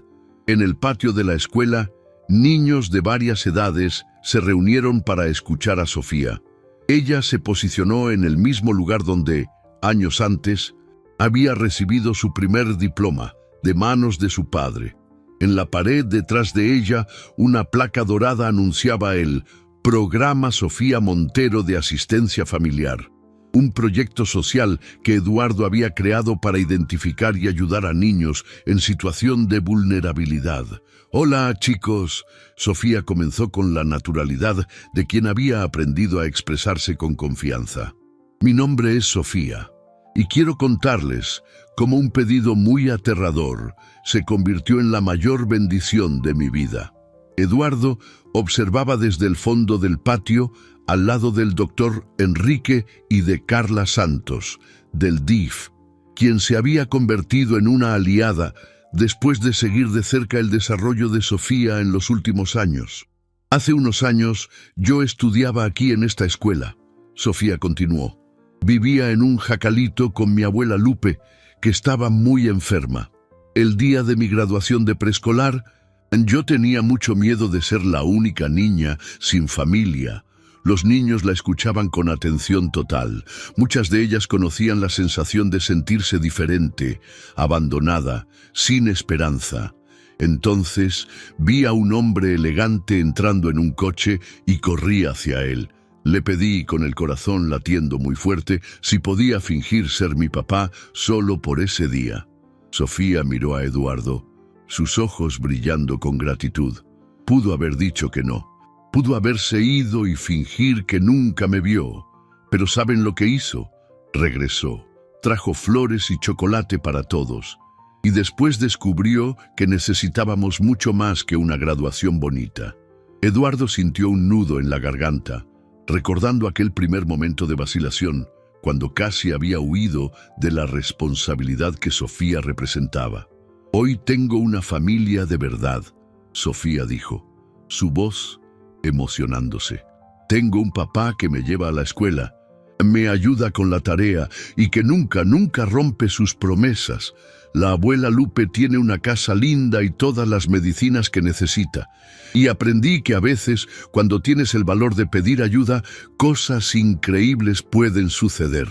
S1: En el patio de la escuela, niños de varias edades se reunieron para escuchar a Sofía. Ella se posicionó en el mismo lugar donde, años antes, había recibido su primer diploma, de manos de su padre. En la pared detrás de ella, una placa dorada anunciaba el Programa Sofía Montero de Asistencia Familiar, un proyecto social que Eduardo había creado para identificar y ayudar a niños en situación de vulnerabilidad. «Hola, chicos», Sofía comenzó con la naturalidad de quien había aprendido a expresarse con confianza. «Mi nombre es Sofía y quiero contarles cómo un pedido muy aterrador se convirtió en la mayor bendición de mi vida». Eduardo observaba desde el fondo del patio al lado del doctor Enrique y de Carla Santos, del DIF, quien se había convertido en una aliada después de seguir de cerca el desarrollo de Sofía en los últimos años. «Hace unos años yo estudiaba aquí en esta escuela», Sofía continuó. «Vivía en un jacalito con mi abuela Lupe, que estaba muy enferma. El día de mi graduación de preescolar, yo tenía mucho miedo de ser la única niña sin familia. Los niños la escuchaban con atención total. Muchas de ellas conocían la sensación de sentirse diferente, abandonada, sin esperanza. Entonces vi a un hombre elegante entrando en un coche y corrí hacia él. Le pedí, con el corazón latiendo muy fuerte, si podía fingir ser mi papá solo por ese día». Sofía miró a Eduardo, sus ojos brillando con gratitud. Pudo haber dicho que no. Pudo haberse ido y fingir que nunca me vio. Pero ¿saben lo que hizo? Regresó, trajo flores y chocolate para todos. Y después descubrió que necesitábamos mucho más que una graduación bonita. Eduardo sintió un nudo en la garganta, recordando aquel primer momento de vacilación, cuando casi había huido de la responsabilidad que Sofía representaba. «Hoy tengo una familia de verdad», Sofía dijo, su voz emocionándose. «Tengo un papá que me lleva a la escuela, me ayuda con la tarea y que nunca rompe sus promesas. La abuela Lupe tiene una casa linda y todas las medicinas que necesita. Y aprendí que a veces, cuando tienes el valor de pedir ayuda, cosas increíbles pueden suceder».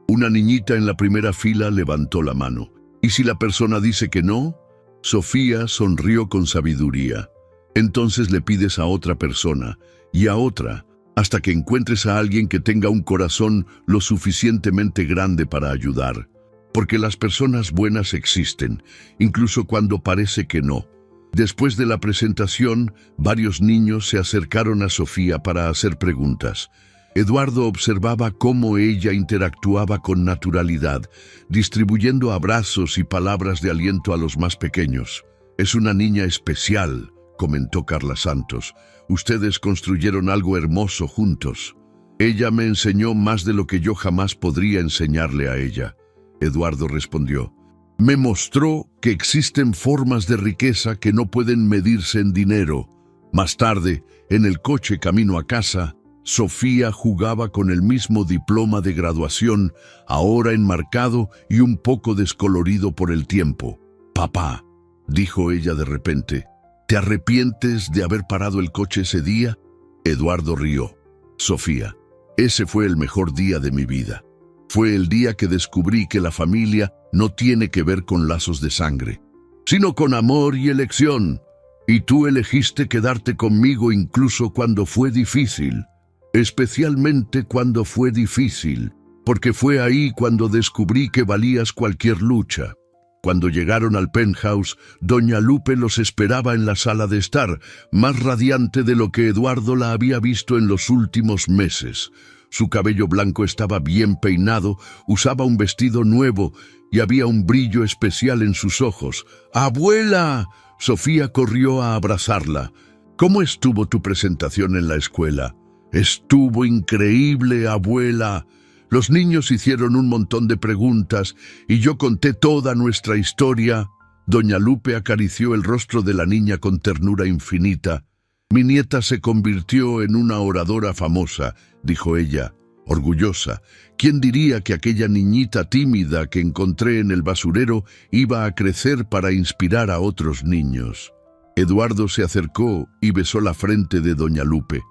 S1: Una niñita en la primera fila levantó la mano. «¿Y si la persona dice que no?», Sofía sonrió con sabiduría. Entonces le pides a otra persona y a otra, hasta que encuentres a alguien que tenga un corazón lo suficientemente grande para ayudar. Porque las personas buenas existen, incluso cuando parece que no. Después de la presentación, varios niños se acercaron a Sofía para hacer preguntas. Eduardo observaba cómo ella interactuaba con naturalidad, distribuyendo abrazos y palabras de aliento a los más pequeños. «Es una niña especial», comentó Carla Santos. «Ustedes construyeron algo hermoso juntos. Ella me enseñó más de lo que yo jamás podría enseñarle a ella». Eduardo respondió. «Me mostró que existen formas de riqueza que no pueden medirse en dinero». Más tarde, en el coche camino a casa, Sofía jugaba con el mismo diploma de graduación, ahora enmarcado y un poco descolorido por el tiempo. «Papá», dijo ella de repente, «¿te arrepientes de haber parado el coche ese día?» Eduardo rió. «Sofía, ese fue el mejor día de mi vida. Fue el día que descubrí que la familia no tiene que ver con lazos de sangre, sino con amor y elección. Y tú elegiste quedarte conmigo incluso cuando fue difícil. Especialmente cuando fue difícil, porque fue ahí cuando descubrí que valías cualquier lucha». Cuando llegaron al penthouse, doña Lupe los esperaba en la sala de estar, más radiante de lo que Eduardo la había visto en los últimos meses. Su cabello blanco estaba bien peinado, usaba un vestido nuevo y había un brillo especial en sus ojos. «¡Abuela!». Sofía corrió a abrazarla. «¿Cómo estuvo tu presentación en la escuela?» «Estuvo increíble, abuela. Los niños hicieron un montón de preguntas y yo conté toda nuestra historia». Doña Lupe acarició el rostro de la niña con ternura infinita. «Mi nieta se convirtió en una oradora famosa», dijo ella, orgullosa. «¿Quién diría que aquella niñita tímida que encontré en el basurero iba a crecer para inspirar a otros niños?» Eduardo se acercó y besó la frente de doña Lupe,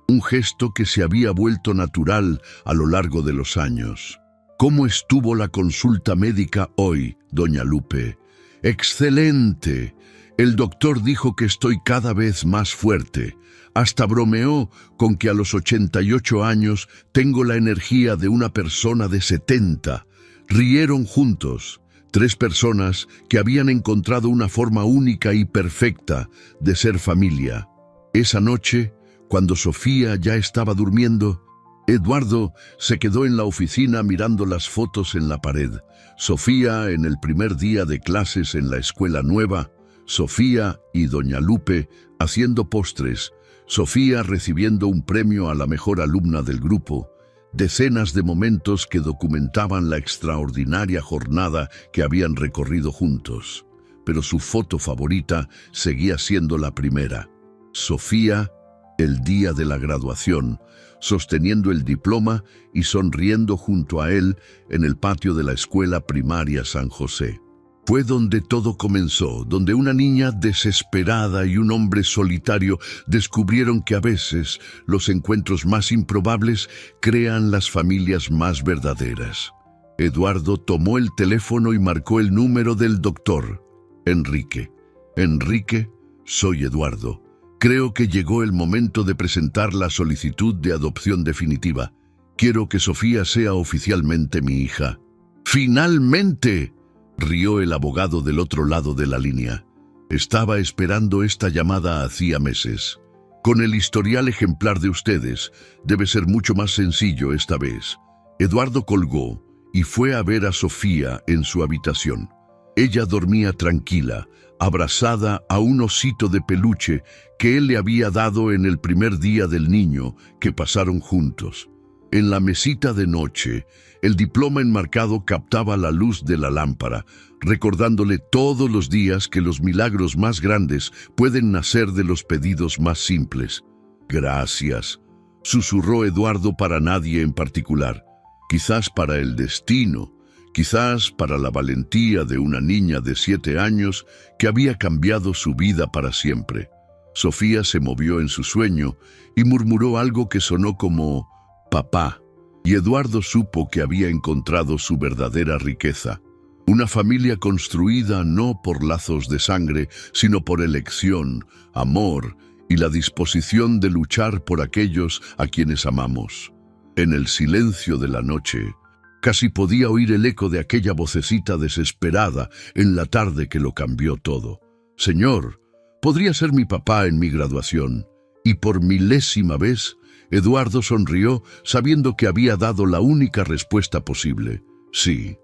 S1: un gesto que se había vuelto natural a lo largo de los años. «¿Cómo estuvo la consulta médica hoy, doña Lupe?» «Excelente. El doctor dijo que estoy cada vez más fuerte. Hasta bromeó con que a los 88 años tengo la energía de una persona de 70. Rieron juntos, 3 personas que habían encontrado una forma única y perfecta de ser familia. Esa noche, cuando Sofía ya estaba durmiendo, Eduardo se quedó en la oficina mirando las fotos en la pared. Sofía en el primer día de clases en la escuela nueva, Sofía y doña Lupe haciendo postres, Sofía recibiendo un premio a la mejor alumna del grupo, decenas de momentos que documentaban la extraordinaria jornada que habían recorrido juntos. Pero su foto favorita seguía siendo la primera. Sofía, el día de la graduación, sosteniendo el diploma y sonriendo junto a él en el patio de la escuela primaria San José. Fue donde todo comenzó, donde una niña desesperada y un hombre solitario descubrieron que a veces los encuentros más improbables crean las familias más verdaderas. Eduardo tomó el teléfono y marcó el número del doctor. «Enrique. Enrique, soy Eduardo. Creo que llegó el momento de presentar la solicitud de adopción definitiva. Quiero que Sofía sea oficialmente mi hija». «¡Finalmente!», rió el abogado del otro lado de la línea. Estaba esperando esta llamada hacía meses. Con el historial ejemplar de ustedes, debe ser mucho más sencillo esta vez. Eduardo colgó y fue a ver a Sofía en su habitación. Ella dormía tranquila, abrazada a un osito de peluche que él le había dado en el primer día del niño que pasaron juntos. En la mesita de noche, el diploma enmarcado captaba la luz de la lámpara, recordándole todos los días que los milagros más grandes pueden nacer de los pedidos más simples. «Gracias», susurró Eduardo para nadie en particular. Quizás para el destino, quizás para la valentía de una niña de 7 años que había cambiado su vida para siempre. Sofía se movió en su sueño y murmuró algo que sonó como «papá», y Eduardo supo que había encontrado su verdadera riqueza. Una familia construida no por lazos de sangre, sino por elección, amor y la disposición de luchar por aquellos a quienes amamos. En el silencio de la noche, casi podía oír el eco de aquella vocecita desesperada en la tarde que lo cambió todo. Señor, podría ser mi papá en mi graduación. Y por milésima vez, Eduardo sonrió sabiendo que había dado la única respuesta posible. Sí.